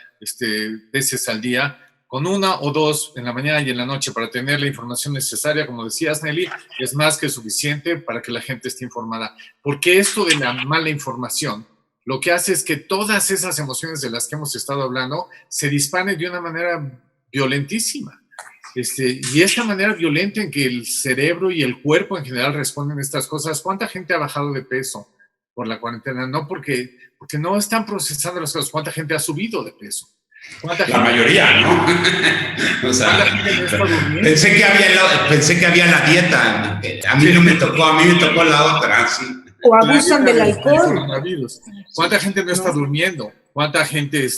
veces al día. Con 1 o 2 en la mañana y en la noche para tener la información necesaria, como decías, Nelly, es más que suficiente para que la gente esté informada. Porque esto de la mala información lo que hace es que todas esas emociones de las que hemos estado hablando se disparen de una manera violentísima. Y esta manera violenta en que el cerebro y el cuerpo en general responden a estas cosas. ¿Cuánta gente ha bajado de peso por la cuarentena? No porque no están procesando las cosas. ¿Cuánta gente ha subido de peso? La mayoría, ¿no? O sea, pensé que había la dieta. A mí no me tocó, a mí me tocó la otra, sí. O abusan del alcohol. ¿Cuánta gente no está durmiendo? ¿Cuánta gente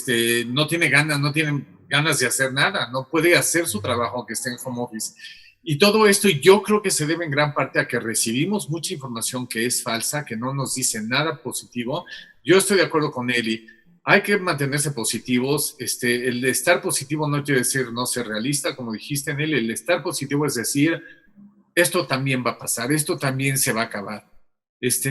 no tiene ganas de hacer nada? No puede hacer su trabajo aunque esté en home office. Y todo esto yo creo que se debe en gran parte a que recibimos mucha información que es falsa, que no nos dice nada positivo. Yo estoy de acuerdo con Eli. Hay que mantenerse positivos. El estar positivo no quiere decir no ser realista, como dijiste, Nelly. El estar positivo es decir, esto también va a pasar, esto también se va a acabar.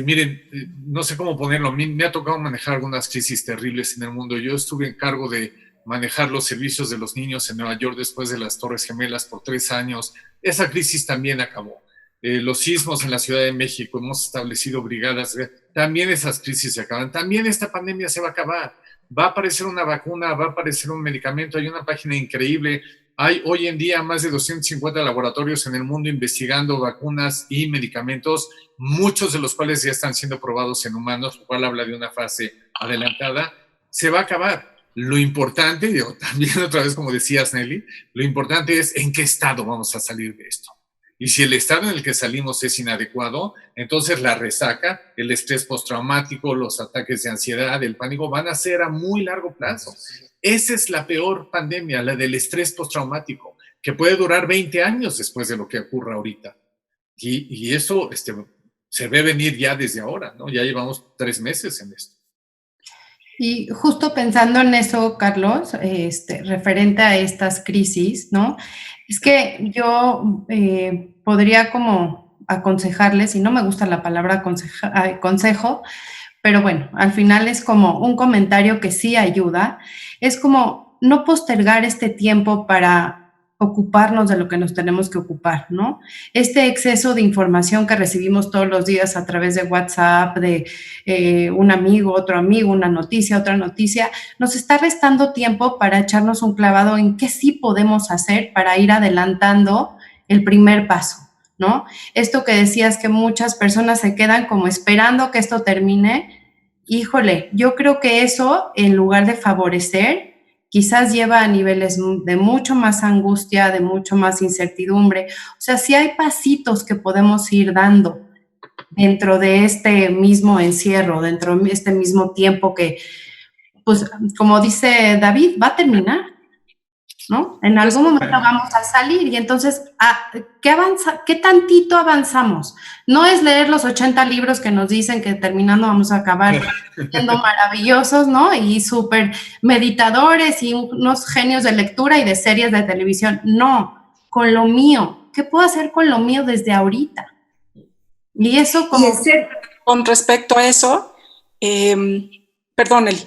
Miren, no sé cómo ponerlo. Me ha tocado manejar algunas crisis terribles en el mundo. Yo estuve en cargo de manejar los servicios de los niños en Nueva York después de las Torres Gemelas por 3 años. Esa crisis también acabó. Los sismos en la Ciudad de México, hemos establecido brigadas, también esas crisis se acaban. También esta pandemia se va a acabar. Va a aparecer una vacuna, va a aparecer un medicamento. Hay una página increíble. Hay hoy en día más de 250 laboratorios en el mundo investigando vacunas y medicamentos, muchos de los cuales ya están siendo probados en humanos, lo cual habla de una fase adelantada. Se va a acabar. Lo importante, también otra vez como decías, Nelly, lo importante es en qué estado vamos a salir de esto. Y si el estado en el que salimos es inadecuado, entonces la resaca, el estrés postraumático, los ataques de ansiedad, el pánico van a ser a muy largo plazo. Esa es la peor pandemia, la del estrés postraumático, que puede durar 20 años después de lo que ocurra ahorita. Y eso se ve venir ya desde ahora, ¿no? Ya llevamos 3 meses en esto. Y justo pensando en eso, Carlos, referente a estas crisis, ¿no? Es que yo podría como aconsejarles, y no me gusta la palabra consejo, pero bueno, al final es como un comentario que sí ayuda, es como no postergar este tiempo para ocuparnos de lo que nos tenemos que ocupar, ¿no? Este exceso de información que recibimos todos los días a través de WhatsApp, de un amigo, otro amigo, una noticia, otra noticia, nos está restando tiempo para echarnos un clavado en qué sí podemos hacer para ir adelantando el primer paso, ¿no? Esto que decías que muchas personas se quedan como esperando que esto termine, híjole, yo creo que eso, en lugar de favorecer, quizás lleva a niveles de mucho más angustia, de mucho más incertidumbre. O sea, sí hay pasitos que podemos ir dando dentro de este mismo encierro, dentro de este mismo tiempo que, pues, como dice David, va a terminar, ¿no? En algún momento vamos a salir y entonces, ¿qué tantito avanzamos? No es leer los 80 libros que nos dicen que terminando vamos a acabar siendo maravillosos, ¿no? Y súper meditadores y unos genios de lectura y de series de televisión. No, con lo mío. ¿Qué puedo hacer con lo mío desde ahorita? Y eso como... Con respecto a eso, perdón, Eli.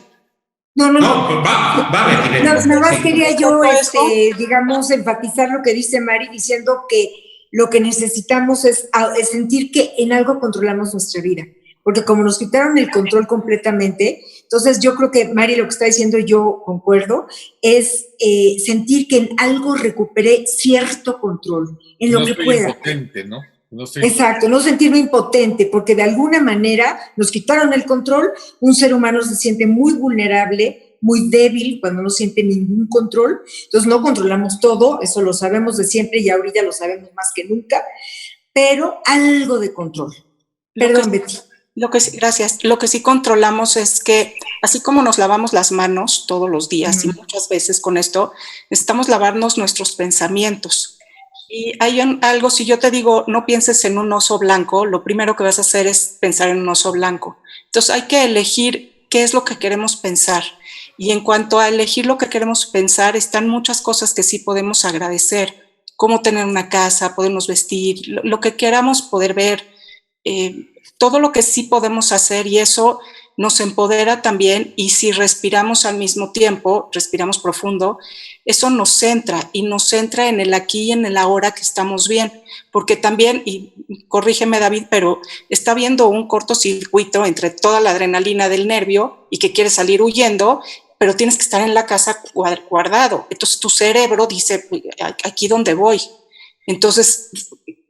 No, va, Betty. Nada más quería yo, digamos, enfatizar lo que dice Mari, diciendo que lo que necesitamos es sentir que en algo controlamos nuestra vida, porque como nos quitaron el control completamente, entonces yo creo que Mari lo que está diciendo, yo concuerdo, es sentir que en algo recuperé cierto control, en lo que pueda. Impotente, ¿no? Exacto, no sentirme impotente, porque de alguna manera nos quitaron el control, un ser humano se siente muy vulnerable, muy débil cuando no siente ningún control, entonces no controlamos todo, eso lo sabemos de siempre y ahorita lo sabemos más que nunca, pero algo de control. Perdón, Betty. Gracias. Lo que sí controlamos es que, así como nos lavamos las manos todos los días y muchas veces con esto, necesitamos lavarnos nuestros pensamientos. Y hay algo, si yo te digo, no pienses en un oso blanco, lo primero que vas a hacer es pensar en un oso blanco. Entonces hay que elegir qué es lo que queremos pensar. Y en cuanto a elegir lo que queremos pensar, están muchas cosas que sí podemos agradecer, como tener una casa, podernos vestir, lo que queramos poder ver, todo lo que sí podemos hacer, y eso nos empodera también. Y si respiramos al mismo tiempo, respiramos profundo, eso nos centra en el aquí y en el ahora que estamos bien, porque también, y corrígeme David, pero está habiendo un cortocircuito entre toda la adrenalina del nervio y que quieres salir huyendo, pero tienes que estar en la casa guardado. Entonces tu cerebro dice, aquí donde voy. Entonces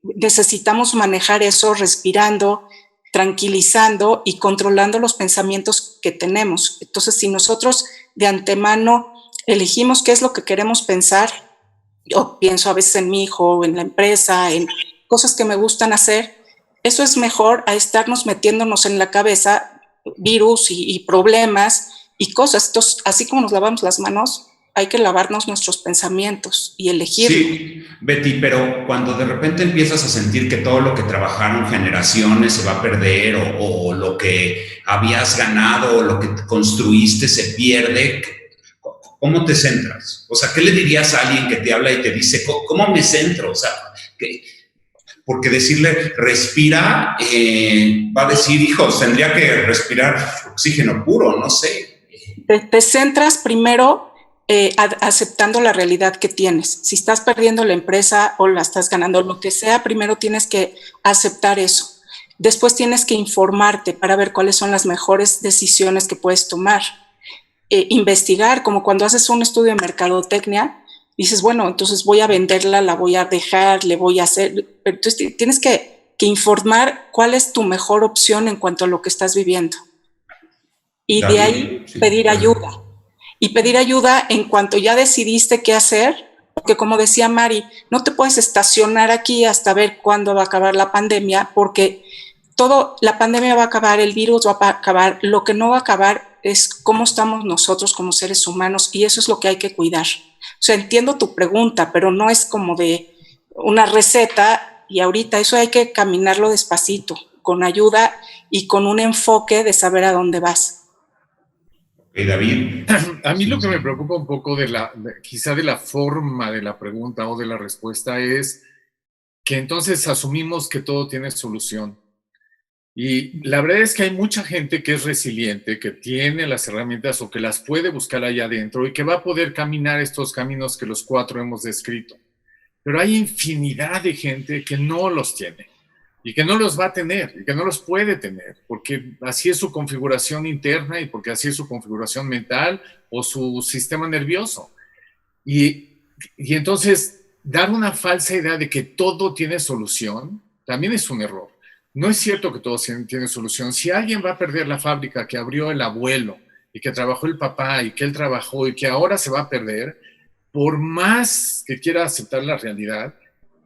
necesitamos manejar eso respirando, tranquilizando y controlando los pensamientos que tenemos. Entonces, si nosotros de antemano elegimos qué es lo que queremos pensar, yo pienso a veces en mi hijo, en la empresa, en cosas que me gustan hacer, eso es mejor a estarnos metiéndonos en la cabeza virus y problemas y cosas. Entonces, así como nos lavamos las manos, hay que lavarnos nuestros pensamientos y elegirlo. Sí, Betty, pero cuando de repente empiezas a sentir que todo lo que trabajaron generaciones se va a perder o lo que habías ganado o lo que construiste se pierde, ¿cómo te centras? O sea, ¿qué le dirías a alguien que te habla y te dice, ¿cómo me centro? O sea, porque decirle, respira, va a decir, hijos, tendría que respirar oxígeno puro, no sé. Te centras primero aceptando la realidad que tienes. Si estás perdiendo la empresa o la estás ganando, lo que sea, primero tienes que aceptar eso. Después tienes que informarte para ver cuáles son las mejores decisiones que puedes tomar. Investigar, como cuando haces un estudio de mercadotecnia, dices, bueno, entonces voy a venderla, la voy a dejar, le voy a hacer. Entonces tienes que informar cuál es tu mejor opción en cuanto a lo que estás viviendo. Y de ahí pedir ayuda. Y pedir ayuda en cuanto ya decidiste qué hacer, porque como decía Mari, no te puedes estacionar aquí hasta ver cuándo va a acabar la pandemia, porque la pandemia va a acabar, el virus va a acabar, lo que no va a acabar es cómo estamos nosotros como seres humanos, y eso es lo que hay que cuidar. O sea, entiendo tu pregunta, pero no es como de una receta, y ahorita eso hay que caminarlo despacito, con ayuda y con un enfoque de saber a dónde vas. David. A mí lo que me preocupa un poco quizá de la forma de la pregunta o de la respuesta es que entonces asumimos que todo tiene solución. Y la verdad es que hay mucha gente que es resiliente, que tiene las herramientas o que las puede buscar allá adentro y que va a poder caminar estos caminos que los cuatro hemos descrito. Pero hay infinidad de gente que no los tiene y que no los va a tener y que no los puede tener porque así es su configuración interna y porque así es su configuración mental o su sistema nervioso. Y entonces dar una falsa idea de que todo tiene solución también es un error. No es cierto que todo tiene solución. Si alguien va a perder la fábrica que abrió el abuelo y que trabajó el papá y que él trabajó y que ahora se va a perder, por más que quiera aceptar la realidad,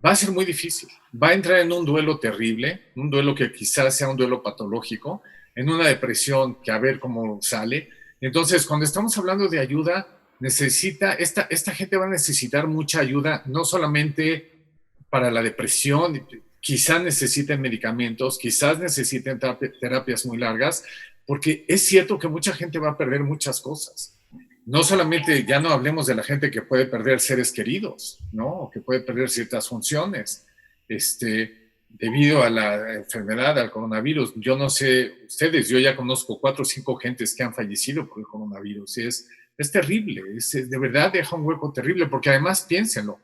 va a ser muy difícil. Va a entrar en un duelo terrible, un duelo que quizás sea un duelo patológico, en una depresión que a ver cómo sale. Entonces, cuando estamos hablando de ayuda, esta gente va a necesitar mucha ayuda, no solamente para la depresión, quizás necesiten medicamentos, quizás necesiten terapias muy largas, porque es cierto que mucha gente va a perder muchas cosas. No solamente, ya no hablemos de la gente que puede perder seres queridos, ¿no? Que puede perder ciertas funciones, debido a la enfermedad, al coronavirus. Yo no sé, ustedes, yo ya conozco 4 o 5 gentes que han fallecido por el coronavirus. Es terrible, de verdad deja un hueco terrible, porque además piénsenlo,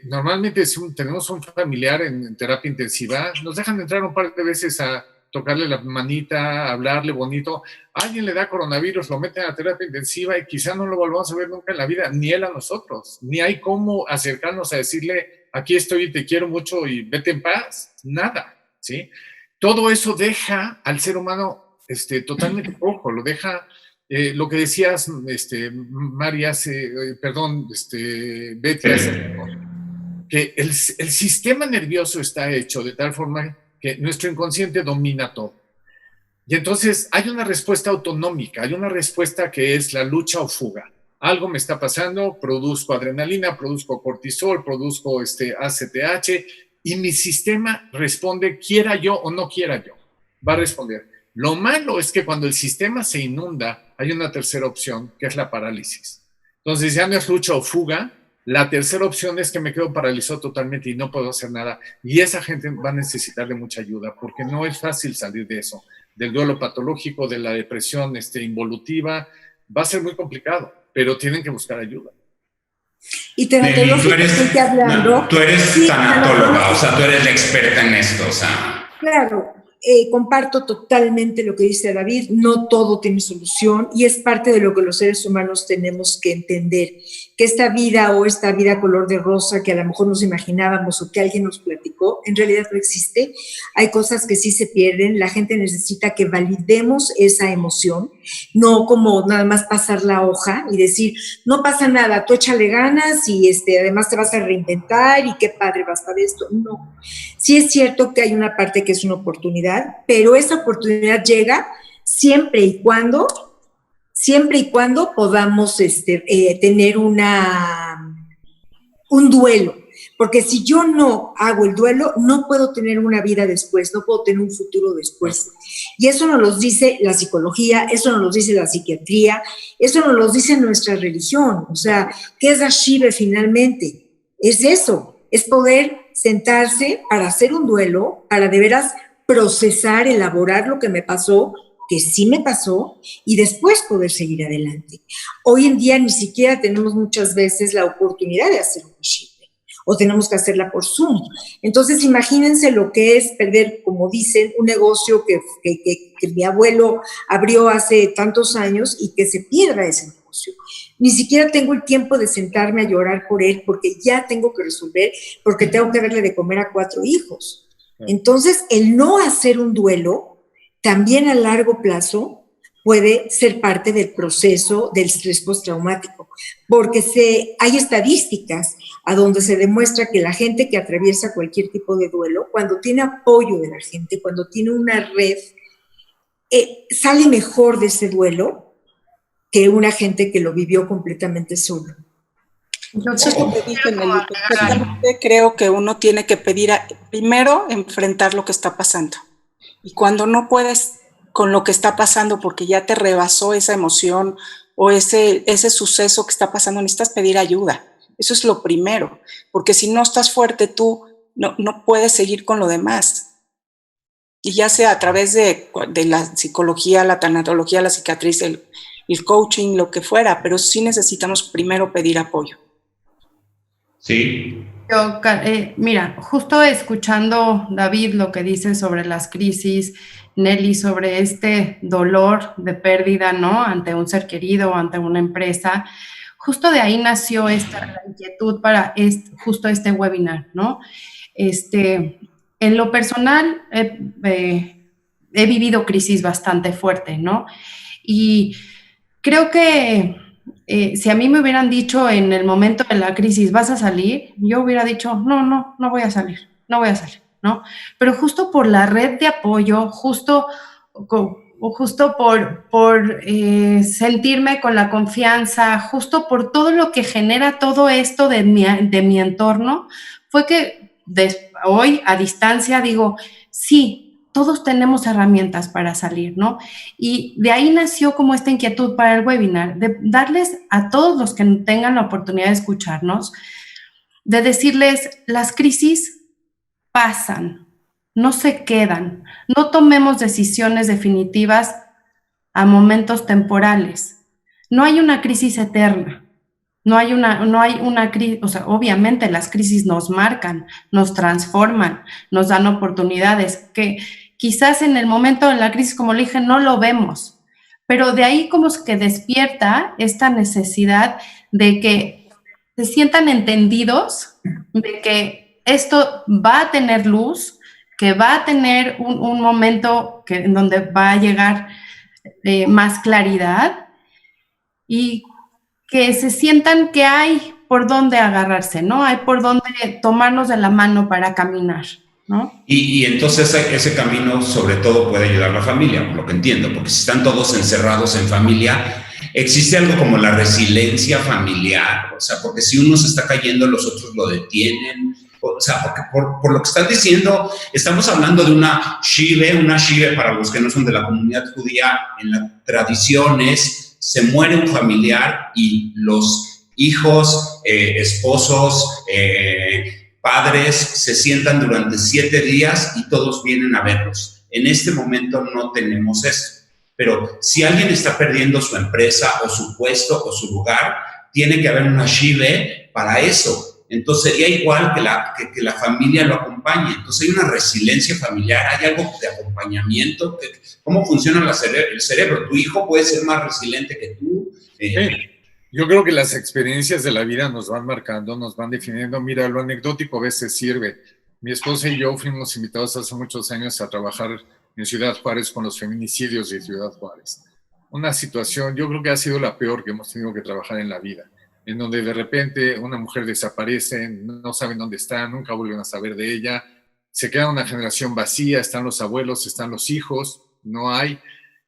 normalmente si tenemos un familiar en terapia intensiva, nos dejan entrar un par de veces a tocarle la manita, hablarle bonito. Alguien le da coronavirus, lo meten a terapia intensiva y quizá no lo volvamos a ver nunca en la vida, ni él a nosotros. Ni hay cómo acercarnos a decirle, aquí estoy y te quiero mucho y vete en paz. Nada, ¿sí? Todo eso deja al ser humano totalmente cojo, lo deja, lo que decías, Mari, Betty, que el sistema nervioso está hecho de tal forma que nuestro inconsciente domina todo. Y entonces hay una respuesta autonómica, hay una respuesta que es la lucha o fuga. Algo me está pasando, produzco adrenalina, produzco cortisol, produzco ACTH, y mi sistema responde, quiera yo o no quiera yo, va a responder. Lo malo es que cuando el sistema se inunda, hay una tercera opción, que es la parálisis. Entonces ya no es lucha o fuga. La tercera opción es que me quedo paralizado totalmente y no puedo hacer nada. Y esa gente va a necesitar de mucha ayuda porque no es fácil salir de eso, del duelo patológico, de la depresión involutiva. Va a ser muy complicado, pero tienen que buscar ayuda. Y tanatológicamente hablando... Tú eres tanatóloga, o sea, tú eres la experta en esto, o sea... Claro. Comparto totalmente lo que dice David, no todo tiene solución y es parte de lo que los seres humanos tenemos que entender, que esta vida color de rosa que a lo mejor nos imaginábamos o que alguien nos platicó, en realidad no existe. Hay cosas que sí se pierden, la gente necesita que validemos esa emoción, no como nada más pasar la hoja y decir, no pasa nada, tú échale ganas y además te vas a reinventar y qué padre vas para esto. No, sí es cierto que hay una parte que es una oportunidad, pero esa oportunidad llega siempre y cuando siempre y cuando podamos tener un duelo. Porque si yo no hago el duelo, no puedo tener una vida después, no puedo tener un futuro después. Y eso nos lo dice la psicología, eso nos lo dice la psiquiatría, eso nos lo dice nuestra religión. O sea, ¿qué es la Shiva finalmente? Es eso, es poder sentarse para hacer un duelo, para de veras procesar, elaborar lo que me pasó, que sí me pasó, y después poder seguir adelante. Hoy en día ni siquiera tenemos muchas veces la oportunidad de hacer un Shiva, o tenemos que hacerla por Zoom. Entonces, imagínense lo que es perder, como dicen, un negocio que mi abuelo abrió hace tantos años y que se pierda ese negocio. Ni siquiera tengo el tiempo de sentarme a llorar por él porque ya tengo que resolver, porque tengo que darle de comer a 4 hijos. Entonces, el no hacer un duelo, también a largo plazo, puede ser parte del proceso del estrés postraumático, porque hay estadísticas a donde se demuestra que la gente que atraviesa cualquier tipo de duelo, cuando tiene apoyo de la gente, cuando tiene una red, sale mejor de ese duelo que una gente que lo vivió completamente solo. Eso es lo que dije, Nelly. Perfectamente creo que uno tiene que primero enfrentar lo que está pasando. Y cuando no puedes con lo que está pasando porque ya te rebasó esa emoción o ese suceso que está pasando, necesitas pedir ayuda. Eso es lo primero, porque si no estás fuerte tú, no puedes seguir con lo demás. Y ya sea a través de la psicología, la tanatología, la psiquiatría, el coaching, lo que fuera, pero sí necesitamos primero pedir apoyo. Sí. Mira, justo escuchando, David, lo que dice sobre las crisis, Nelly, sobre este dolor de pérdida, ¿no? Ante un ser querido, ante una empresa, justo de ahí nació esta inquietud para justo este webinar, ¿no? En lo personal, he vivido crisis bastante fuerte, ¿no? Y creo que si a mí me hubieran dicho en el momento de la crisis, ¿vas a salir? Yo hubiera dicho, no voy a salir, ¿no? Pero justo por la red de apoyo, justo por sentirme con la confianza, justo por todo lo que genera todo esto de mi entorno, fue que hoy a distancia digo, sí, todos tenemos herramientas para salir, ¿no? Y de ahí nació como esta inquietud para el webinar, de darles a todos los que tengan la oportunidad de escucharnos, de decirles, las crisis pasan, no se quedan, no tomemos decisiones definitivas a momentos temporales. No hay una crisis eterna. No hay una crisis, o sea, obviamente las crisis nos marcan, nos transforman, nos dan oportunidades que quizás en el momento de la crisis, como le dije, no lo vemos, pero de ahí como es que despierta esta necesidad de que se sientan entendidos, de que esto va a tener luz, que va a tener un momento en donde va a llegar más claridad y que se sientan que hay por dónde agarrarse, ¿no? Hay por dónde tomarnos de la mano para caminar, ¿no? Y entonces ese camino sobre todo puede ayudar a la familia, por lo que entiendo, porque si están todos encerrados en familia, existe algo como la resiliencia familiar, o sea, porque si uno se está cayendo, los otros lo detienen, o sea, porque por lo que están diciendo, estamos hablando de una shiva para los que no son de la comunidad judía, en las tradiciones, se muere un familiar y los hijos, esposos, padres se sientan durante 7 días y todos vienen a verlos. En este momento no tenemos esto, pero si alguien está perdiendo su empresa o su puesto o su lugar, tiene que haber una shiva para eso. Entonces sería igual que la familia lo acompañe. Entonces hay una resiliencia familiar, hay algo de acompañamiento. ¿Cómo funciona el cerebro? Tu hijo puede ser más resiliente que tú. Sí. Yo creo que las experiencias de la vida nos van marcando, nos van definiendo. Mira, lo anecdótico a veces sirve. Mi esposa y yo fuimos invitados hace muchos años a trabajar en Ciudad Juárez con los feminicidios de Ciudad Juárez. Una situación, yo creo que ha sido la peor que hemos tenido que trabajar en la vida, en donde de repente una mujer desaparece, no saben dónde está, nunca vuelven a saber de ella, se queda una generación vacía, están los abuelos, están los hijos, no hay.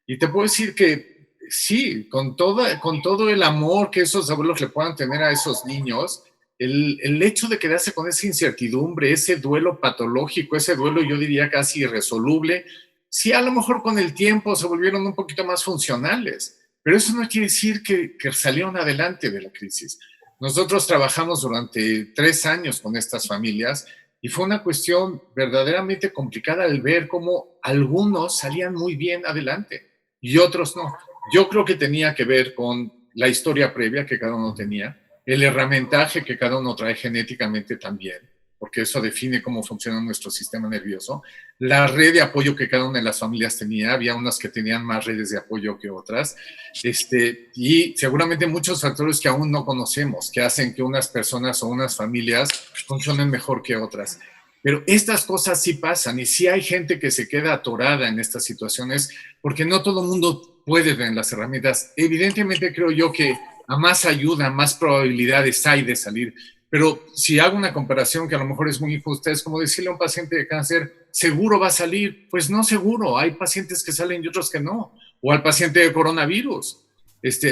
Y te puedo decir que Sí, con todo el amor que esos abuelos le puedan tener a esos niños, el hecho de quedarse con esa incertidumbre, ese duelo patológico, ese duelo yo diría casi irresoluble, sí, a lo mejor con el tiempo se volvieron un poquito más funcionales, pero eso no quiere decir que salieron adelante de la crisis. Nosotros trabajamos durante 3 años con estas familias y fue una cuestión verdaderamente complicada el ver cómo algunos salían muy bien adelante y otros no. Yo creo que tenía que ver con la historia previa que cada uno tenía, el herramientaje que cada uno trae genéticamente también, porque eso define cómo funciona nuestro sistema nervioso, la red de apoyo que cada una de las familias tenía, había unas que tenían más redes de apoyo que otras, y seguramente muchos factores que aún no conocemos, que hacen que unas personas o unas familias funcionen mejor que otras. Pero estas cosas sí pasan y sí hay gente que se queda atorada en estas situaciones porque no todo el mundo puede tener las herramientas. Evidentemente creo yo que a más ayuda, más probabilidades hay de salir. Pero si hago una comparación que a lo mejor es muy injusta, es como decirle a un paciente de cáncer, ¿seguro va a salir? Pues no seguro, hay pacientes que salen y otros que no. O al paciente de coronavirus.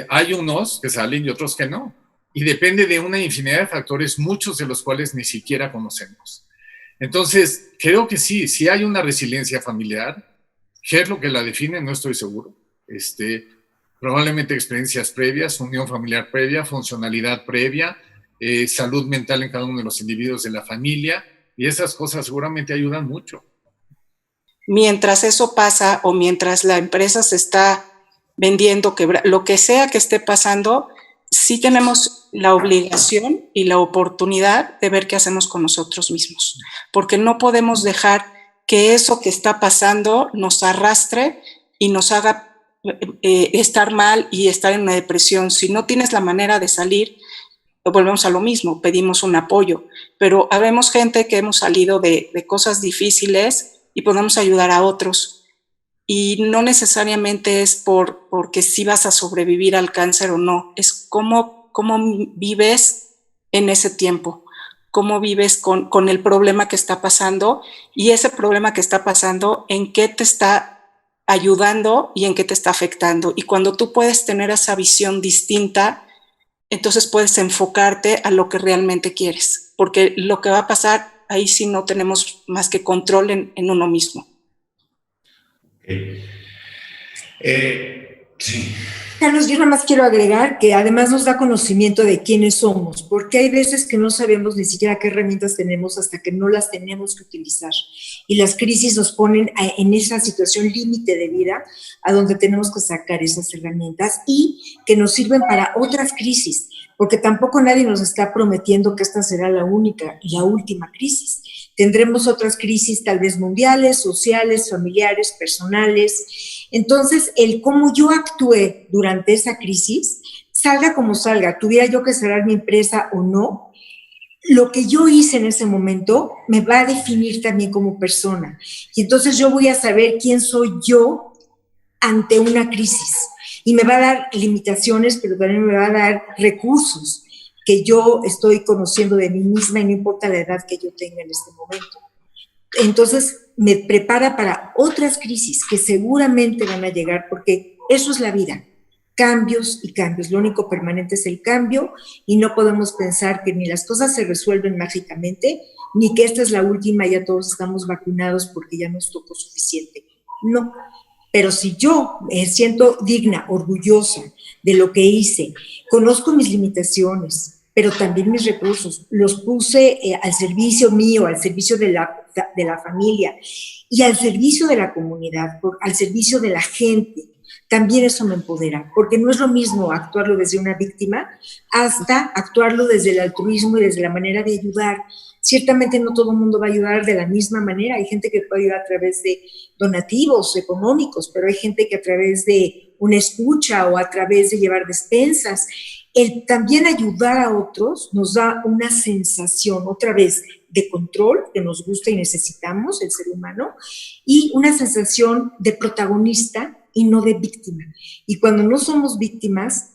Hay unos que salen y otros que no. Y depende de una infinidad de factores, muchos de los cuales ni siquiera conocemos. Entonces, creo que sí hay una resiliencia familiar. ¿Qué es lo que la define? No estoy seguro. Probablemente experiencias previas, unión familiar previa, funcionalidad previa, salud mental en cada uno de los individuos de la familia, y esas cosas seguramente ayudan mucho. Mientras eso pasa o mientras la empresa se está vendiendo, lo que sea que esté pasando, sí tenemos la obligación y la oportunidad de ver qué hacemos con nosotros mismos, porque no podemos dejar que eso que está pasando nos arrastre y nos haga estar mal y estar en una depresión. Si no tienes la manera de salir, volvemos a lo mismo, pedimos un apoyo, pero habemos gente que hemos salido de cosas difíciles y podemos ayudar a otros. Y no necesariamente es porque sí vas a sobrevivir al cáncer o no, es cómo vives en ese tiempo, cómo vives con el problema que está pasando, y ese problema que está pasando, en qué te está ayudando y en qué te está afectando. Y cuando tú puedes tener esa visión distinta, entonces puedes enfocarte a lo que realmente quieres, porque lo que va a pasar, ahí sí no tenemos más que control en uno mismo. Sí. Carlos, yo nada más quiero agregar que además nos da conocimiento de quiénes somos, porque hay veces que no sabemos ni siquiera qué herramientas tenemos hasta que no las tenemos que utilizar. Y las crisis nos ponen en esa situación límite de vida a donde tenemos que sacar esas herramientas y que nos sirven para otras crisis, porque tampoco nadie nos está prometiendo que esta será la única y la última crisis. Tendremos otras crisis tal vez mundiales, sociales, familiares, personales. Entonces, el cómo yo actué durante esa crisis, salga como salga, tuviera yo que cerrar mi empresa o no, lo que yo hice en ese momento me va a definir también como persona. Y entonces yo voy a saber quién soy yo ante una crisis. Y me va a dar limitaciones, pero también me va a dar recursos que yo estoy conociendo de mí misma y no importa la edad que yo tenga en este momento. Entonces me prepara para otras crisis que seguramente van a llegar, porque eso es la vida, cambios y cambios. Lo único permanente es el cambio y no podemos pensar que ni las cosas se resuelven mágicamente, ni que esta es la última y ya todos estamos vacunados porque ya nos tocó suficiente. No. Pero si yo me siento digna, orgullosa de lo que hice, conozco mis limitaciones, pero también mis recursos, los puse al servicio mío, al servicio de la familia y al servicio de la comunidad, al servicio de la gente, también eso me empodera, porque no es lo mismo actuarlo desde una víctima hasta actuarlo desde el altruismo y desde la manera de ayudar. Ciertamente no todo el mundo va a ayudar de la misma manera. Hay gente que puede ayudar a través de donativos económicos, pero hay gente que a través de una escucha o a través de llevar despensas. El también ayudar a otros nos da una sensación, otra vez, de control que nos gusta y necesitamos, el ser humano, y una sensación de protagonista y no de víctima. Y cuando no somos víctimas,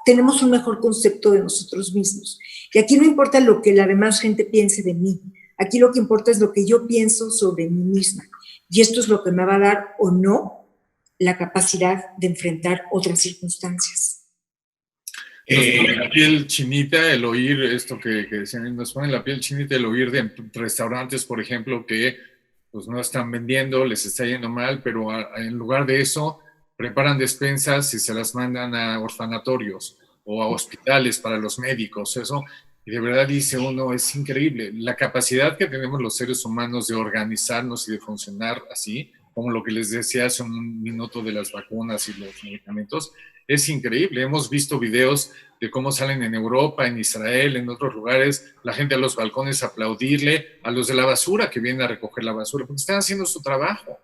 tenemos un mejor concepto de nosotros mismos. Y aquí no importa lo que la demás gente piense de mí. Aquí lo que importa es lo que yo pienso sobre mí misma. Y esto es lo que me va a dar o no la capacidad de enfrentar otras circunstancias. Nos pone la piel chinita el oír esto que decían, nos pone la piel chinita el oír de restaurantes, por ejemplo, que pues no están vendiendo, les está yendo mal, pero en lugar de eso preparan despensas y se las mandan a orfanatorios o a hospitales para los médicos, eso. Y de verdad dice uno, es increíble. La capacidad que tenemos los seres humanos de organizarnos y de funcionar así, como lo que les decía hace un minuto de las vacunas y los medicamentos, es increíble. Hemos visto videos de cómo salen en Europa, en Israel, en otros lugares, la gente a los balcones a aplaudirle, a los de la basura que vienen a recoger la basura, porque están haciendo su trabajo.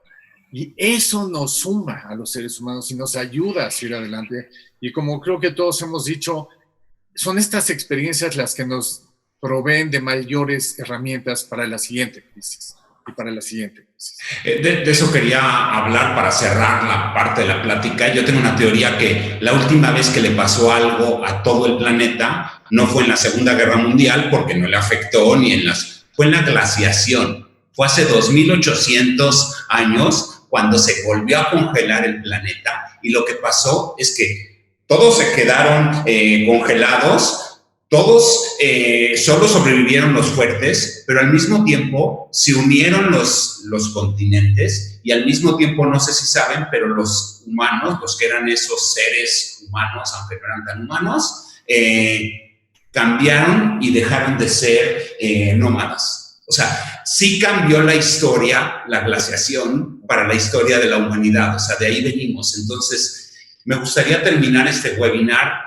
Y eso nos suma a los seres humanos y nos ayuda a seguir adelante. Y como creo que todos hemos dicho, son estas experiencias las que nos proveen de mayores herramientas para la siguiente crisis y para la siguiente crisis. De eso quería hablar para cerrar la parte de la plática. Yo tengo una teoría que la última vez que le pasó algo a todo el planeta no fue en la Segunda Guerra Mundial, porque no le afectó fue en la glaciación. Fue hace 2800 años cuando se volvió a congelar el planeta, y lo que pasó es que todos se quedaron congelados. Todos solo sobrevivieron los fuertes, pero al mismo tiempo se unieron los continentes, y al mismo tiempo, no sé si saben, pero los humanos, los que eran esos seres humanos, aunque no eran tan humanos, cambiaron y dejaron de ser nómadas. O sea, sí cambió la historia, la glaciación, para la historia de la humanidad. O sea, de ahí venimos. Entonces, me gustaría terminar este webinar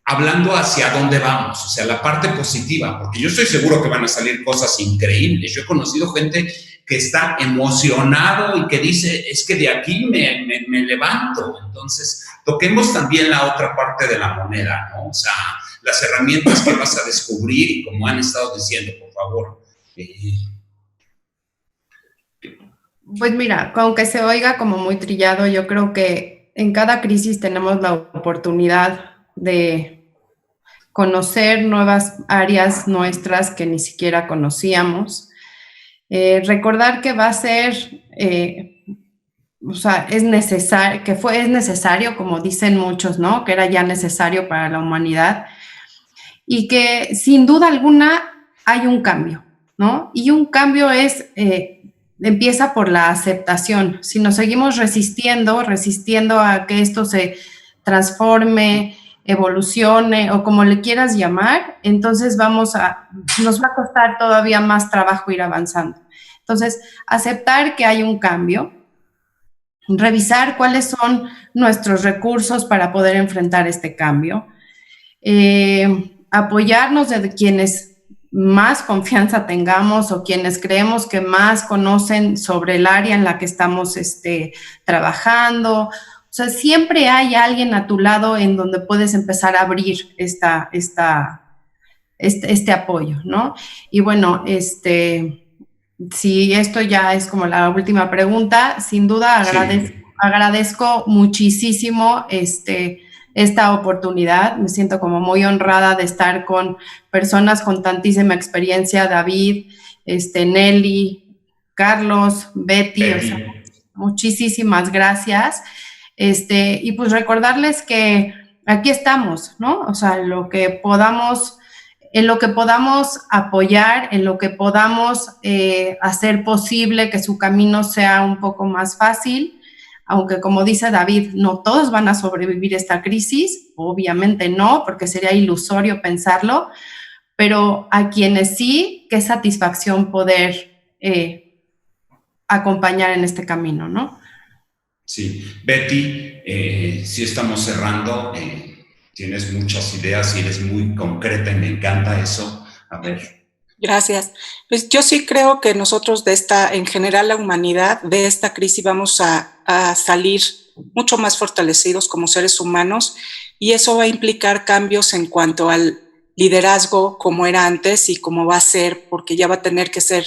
hablando hacia dónde vamos, o sea, la parte positiva, porque yo estoy seguro que van a salir cosas increíbles. Yo he conocido gente que está emocionado y que dice, es que de aquí me levanto. Entonces, toquemos también la otra parte de la moneda, ¿no? O sea, las herramientas que vas a descubrir, y como han estado diciendo, por favor. Pues mira, aunque se oiga como muy trillado, yo creo que en cada crisis tenemos la oportunidad de conocer nuevas áreas nuestras que ni siquiera conocíamos. Recordar que va a ser, o sea, es necesario, como dicen muchos, ¿no? Que era ya necesario para la humanidad, y que sin duda alguna hay un cambio, ¿no? Y un cambio empieza por la aceptación. Si nos seguimos resistiendo a que esto se transforme, evolucione o como le quieras llamar, entonces nos va a costar todavía más trabajo ir avanzando. Entonces, aceptar que hay un cambio, revisar cuáles son nuestros recursos para poder enfrentar este cambio, apoyarnos de quienes más confianza tengamos o quienes creemos que más conocen sobre el área en la que estamos trabajando. O sea, siempre hay alguien a tu lado en donde puedes empezar a abrir este apoyo, ¿no? Y bueno, si esto ya es como la última pregunta, sin duda agradezco muchísimo esta oportunidad. Me siento como muy honrada de estar con personas con tantísima experiencia, David, Nelly, Carlos, Betty. O sea, muchísimas gracias. Y pues recordarles que aquí estamos, ¿no? O sea, en lo que podamos apoyar, en lo que podamos hacer posible que su camino sea un poco más fácil, aunque como dice David, no todos van a sobrevivir esta crisis, obviamente no, porque sería ilusorio pensarlo, pero a quienes sí, qué satisfacción poder acompañar en este camino, ¿no? Sí, Betty, sí estamos cerrando, tienes muchas ideas y eres muy concreta y me encanta eso. A ver. Gracias. Pues yo sí creo que nosotros en general la humanidad, de esta crisis vamos a salir mucho más fortalecidos como seres humanos, y eso va a implicar cambios en cuanto al liderazgo como era antes y como va a ser, porque ya va a tener que ser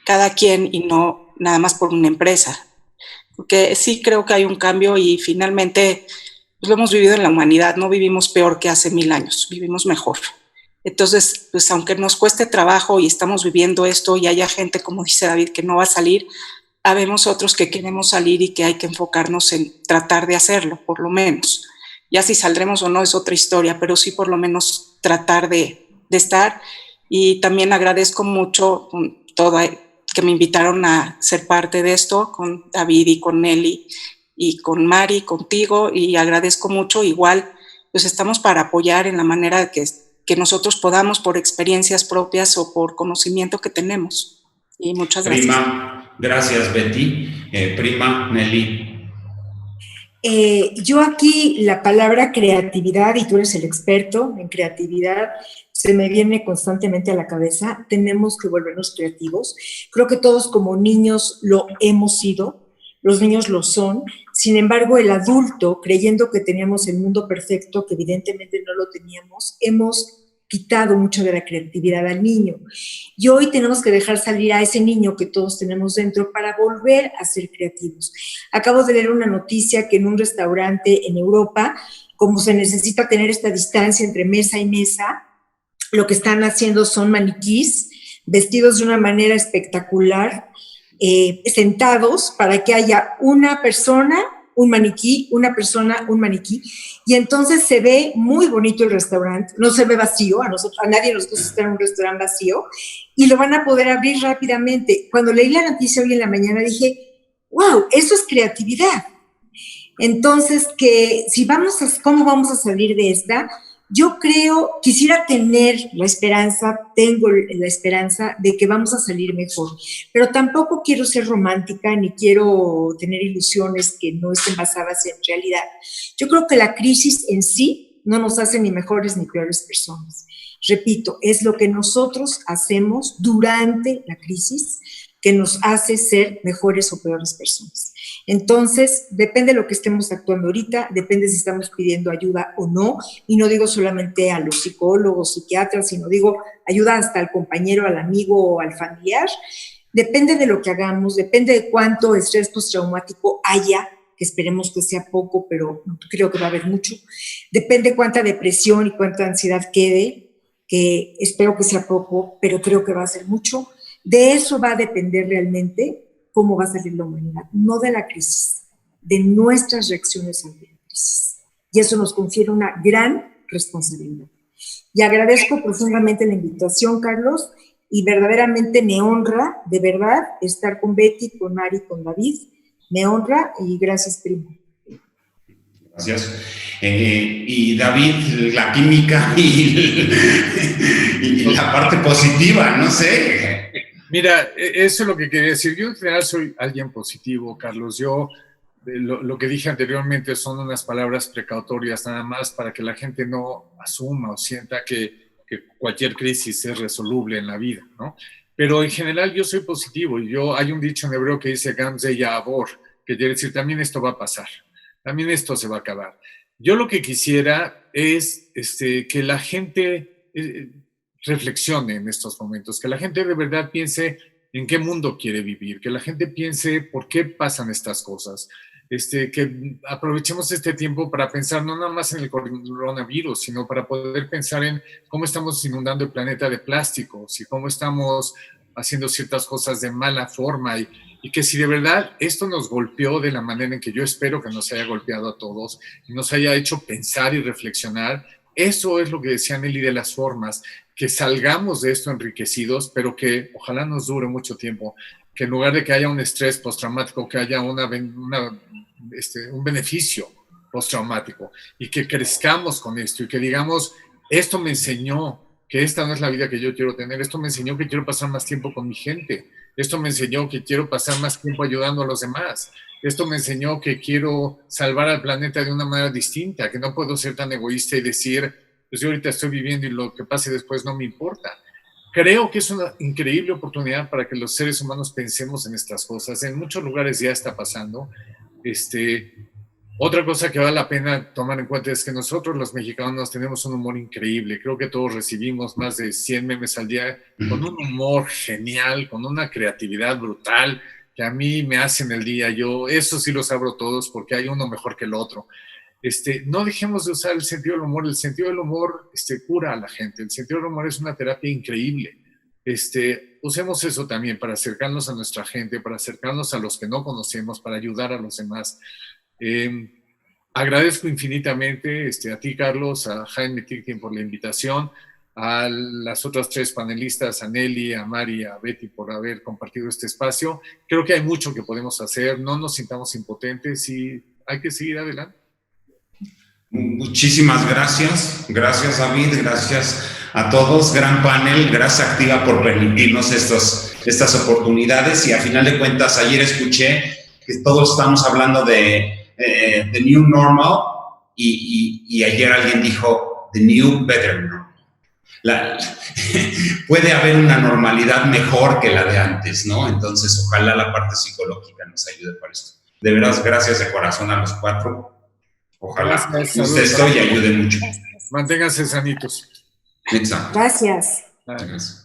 cada quien y no nada más por una empresa. Porque sí creo que hay un cambio y finalmente pues lo hemos vivido en la humanidad, no vivimos peor que hace 1000 años, vivimos mejor. Entonces, pues aunque nos cueste trabajo y estamos viviendo esto y haya gente, como dice David, que no va a salir, habemos otros que queremos salir y que hay que enfocarnos en tratar de hacerlo, por lo menos. Ya si saldremos o no es otra historia, pero sí por lo menos tratar de estar. Y también agradezco mucho que me invitaron a ser parte de esto con David y con Nelly y con Mari, contigo, y agradezco mucho. Igual, pues estamos para apoyar en la manera que nosotros podamos, por experiencias propias o por conocimiento que tenemos. Y muchas gracias. Prima, gracias Betty. Prima, Nelly. Yo aquí la palabra creatividad, y tú eres el experto en creatividad, se me viene constantemente a la cabeza. Tenemos que volvernos creativos. Creo que todos como niños lo hemos sido, los niños lo son. Sin embargo, el adulto, creyendo que teníamos el mundo perfecto, que evidentemente no lo teníamos, hemos quitado mucho de la creatividad al niño. Y hoy tenemos que dejar salir a ese niño que todos tenemos dentro para volver a ser creativos. Acabo de leer una noticia que en un restaurante en Europa, como se necesita tener esta distancia entre mesa y mesa, lo que están haciendo son maniquís vestidos de una manera espectacular, sentados para que haya una persona, un maniquí, una persona, un maniquí, y entonces se ve muy bonito el restaurante, no se ve vacío, a nadie nos gusta estar en un restaurante vacío, y lo van a poder abrir rápidamente. Cuando leí la noticia hoy en la mañana dije, wow, eso es creatividad. Entonces, ¿cómo vamos a salir de esta? Yo quisiera tener la esperanza, tengo la esperanza de que vamos a salir mejor, pero tampoco quiero ser romántica ni quiero tener ilusiones que no estén basadas en realidad. Yo creo que la crisis en sí no nos hace ni mejores ni peores personas. Repito, es lo que nosotros hacemos durante la crisis que nos hace ser mejores o peores personas. Entonces, depende de lo que estemos actuando ahorita, depende si estamos pidiendo ayuda o no, y no digo solamente a los psicólogos, psiquiatras, sino digo ayuda hasta al compañero, al amigo o al familiar. Depende de lo que hagamos, depende de cuánto estrés postraumático haya, que esperemos que sea poco, pero creo que va a haber mucho. Depende cuánta depresión y cuánta ansiedad quede, que espero que sea poco, pero creo que va a ser mucho. De eso va a depender realmente cómo va a salir la humanidad, no de la crisis, de nuestras reacciones ante la crisis. Y eso nos confiere una gran responsabilidad. Y agradezco profundamente la invitación, Carlos, y verdaderamente me honra, de verdad, estar con Betty, con Mari, con David. Me honra y gracias, primo. Gracias. Y David, la química y la parte positiva, no sé. Mira, eso es lo que quería decir. Yo en general soy alguien positivo, Carlos. Yo lo que dije anteriormente son unas palabras precautorias nada más para que la gente no asuma o sienta que cualquier crisis es resoluble en la vida, ¿no? Pero en general yo soy positivo y hay un dicho en hebreo que dice Gam ze ya'avor, que quiere decir también esto va a pasar, también esto se va a acabar. Yo lo que quisiera es que la gente reflexione en estos momentos, que la gente de verdad piense en qué mundo quiere vivir, que la gente piense por qué pasan estas cosas, que aprovechemos este tiempo para pensar no nada más en el coronavirus, sino para poder pensar en cómo estamos inundando el planeta de plásticos y cómo estamos haciendo ciertas cosas de mala forma y que si de verdad esto nos golpeó de la manera en que yo espero que nos haya golpeado a todos y nos haya hecho pensar y reflexionar, eso es lo que decía Nelly de las formas, que salgamos de esto enriquecidos, pero que ojalá nos dure mucho tiempo, que en lugar de que haya un estrés postraumático, que haya un beneficio postraumático y que crezcamos con esto y que digamos, esto me enseñó que esta no es la vida que yo quiero tener, esto me enseñó que quiero pasar más tiempo con mi gente, esto me enseñó que quiero pasar más tiempo ayudando a los demás, esto me enseñó que quiero salvar al planeta de una manera distinta, que no puedo ser tan egoísta y decir, pues yo ahorita estoy viviendo y lo que pase después no me importa. Creo que es una increíble oportunidad para que los seres humanos pensemos en estas cosas. En muchos lugares ya está pasando. Otra cosa que vale la pena tomar en cuenta es que nosotros los mexicanos tenemos un humor increíble. Creo que todos recibimos más de 100 memes al día con un humor genial, con una creatividad brutal que a mí me hacen el día. Yo eso sí los abro todos porque hay uno mejor que el otro. No dejemos de usar el sentido del humor. El sentido del humor cura a la gente. El sentido del humor es una terapia increíble. usemos eso también para acercarnos a nuestra gente, para acercarnos a los que no conocemos, para ayudar a los demás. Agradezco infinitamente a ti, Carlos, a Jaime Tirkin por la invitación, a las otras 3 panelistas, a Nelly, a Mari, a Betty, por haber compartido este espacio. Creo que hay mucho que podemos hacer, no nos sintamos impotentes y hay que seguir adelante. Muchísimas gracias. Gracias, David. Gracias a todos. Gran panel. Gracias, Activa, por permitirnos estas oportunidades. Y a final de cuentas, ayer escuché que todos estamos hablando de The New Normal y ayer alguien dijo The New Better Normal. Puede haber una normalidad mejor que la de antes, ¿no? Entonces, ojalá la parte psicológica nos ayude para esto. De veras, gracias de corazón a los 4. Ojalá usted esto y ayude mucho. Manténganse sanitos. Exacto. Gracias. Gracias.